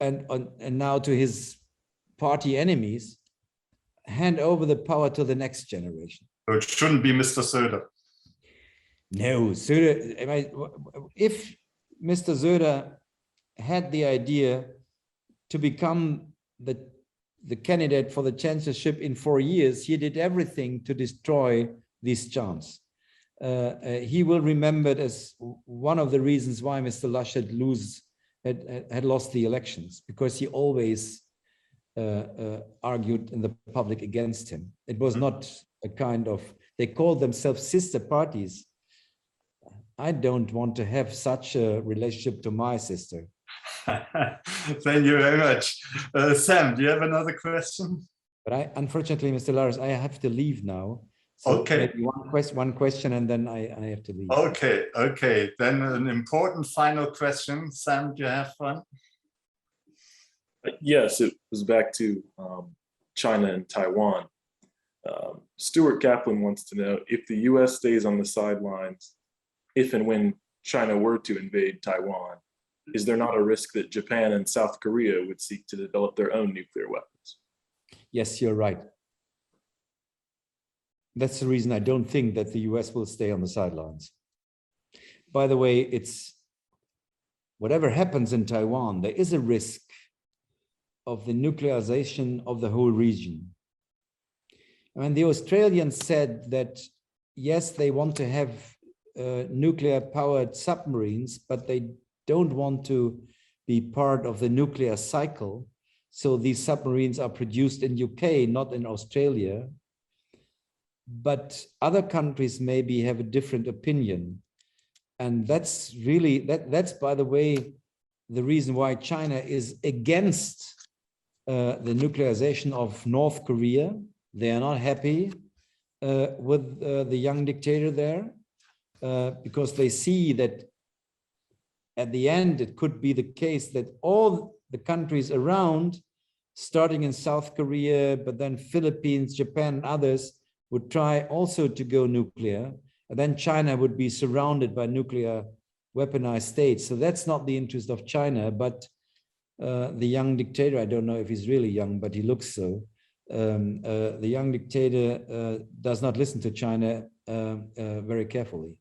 and now to his party enemies. Hand over the power to the next generation. So it shouldn't be Mr. Söder. No, Söder, if Mr. Söder had the idea to become the candidate for the chancellorship in 4 years, he did everything to destroy this chance. He will remember it as one of the reasons why Mr. Laschet had lost the elections, because he always argued in the public against him. It was not a kind of, they called themselves sister parties. I don't want to have such a relationship to my sister. Thank you very much. Sam, do you have another question? But unfortunately, Mr. Larres, I have to leave now. So okay. Maybe one question and then I have to leave. Okay. Then an important final question. Sam, do you have one? Yes, it was back to China and Taiwan. Stuart Kaplan wants to know if the US stays on the sidelines, if and when China were to invade Taiwan, is there not a risk that Japan and South Korea would seek to develop their own nuclear weapons? Yes, you're right. That's the reason I don't think that the US will stay on the sidelines. By the way, it's whatever happens in Taiwan, there is a risk of the nuclearization of the whole region. I mean, the Australians said that, yes, they want to have nuclear-powered submarines, but they don't want to be part of the nuclear cycle. So these submarines are produced in UK, not in Australia. but other countries maybe have a different opinion. And that's really, that's by the way, the reason why China is against the nuclearization of North Korea. They are not happy with the young dictator there because they see that at the end, it could be the case that all the countries around, starting in South Korea, but then Philippines, Japan, and others would try also to go nuclear. And then China would be surrounded by nuclear weaponized states. So that's not the interest of China, but the young dictator, I don't know if he's really young, but he looks so. The young dictator does not listen to China very carefully.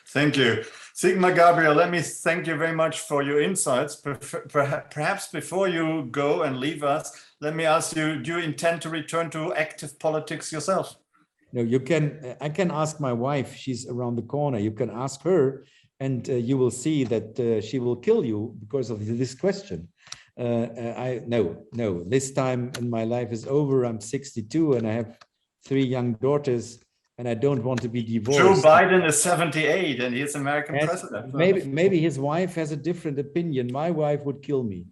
Thank you. SIGMAR Gabriel, let me thank you very much for your insights. Perhaps before you go and leave us, let me ask you, do you intend to return to active politics yourself? No, you can, I can ask my wife, she's around the corner. You can ask her and you will see that she will kill you because of this question. No, this time in my life is over. I'm 62 and I have 3 young daughters and I don't want to be divorced. Joe Biden is 78 and he's American president. Maybe his wife has a different opinion. My wife would kill me.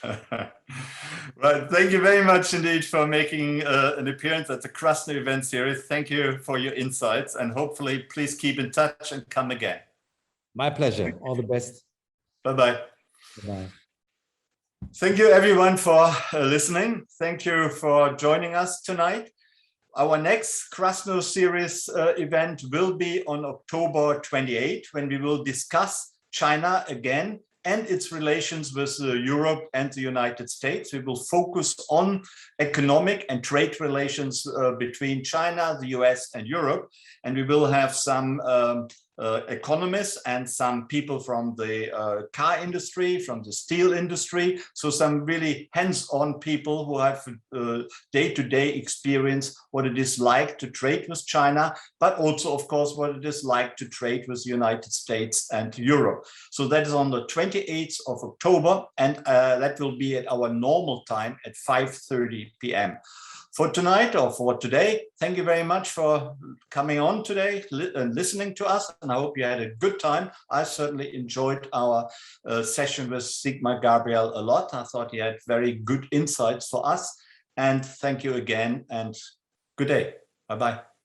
Right. Thank you very much indeed for making an appearance at the Krasno event series. Thank you for your insights and hopefully please keep in touch and come again. My pleasure. All the best. Bye-bye. Bye-bye. Thank you everyone for listening. Thank you for joining us tonight. Our next Krasno series event will be on October 28, when we will discuss China again and its relations with Europe and the United States. We will focus on economic and trade relations between China, the US, and Europe. And we will have some economists and some people from the car industry, from the steel industry. So some really hands-on people who have day-to-day experience what it is like to trade with China, but also, of course, what it is like to trade with the United States and Europe. So that is on the 28th of October, and that will be at our normal time at 5:30 p.m. For tonight or for today, thank you very much for coming on today and listening to us. And I hope you had a good time. I certainly enjoyed our session with SIGMAR Gabriel a lot. I thought he had very good insights for us. And thank you again and good day. Bye-bye.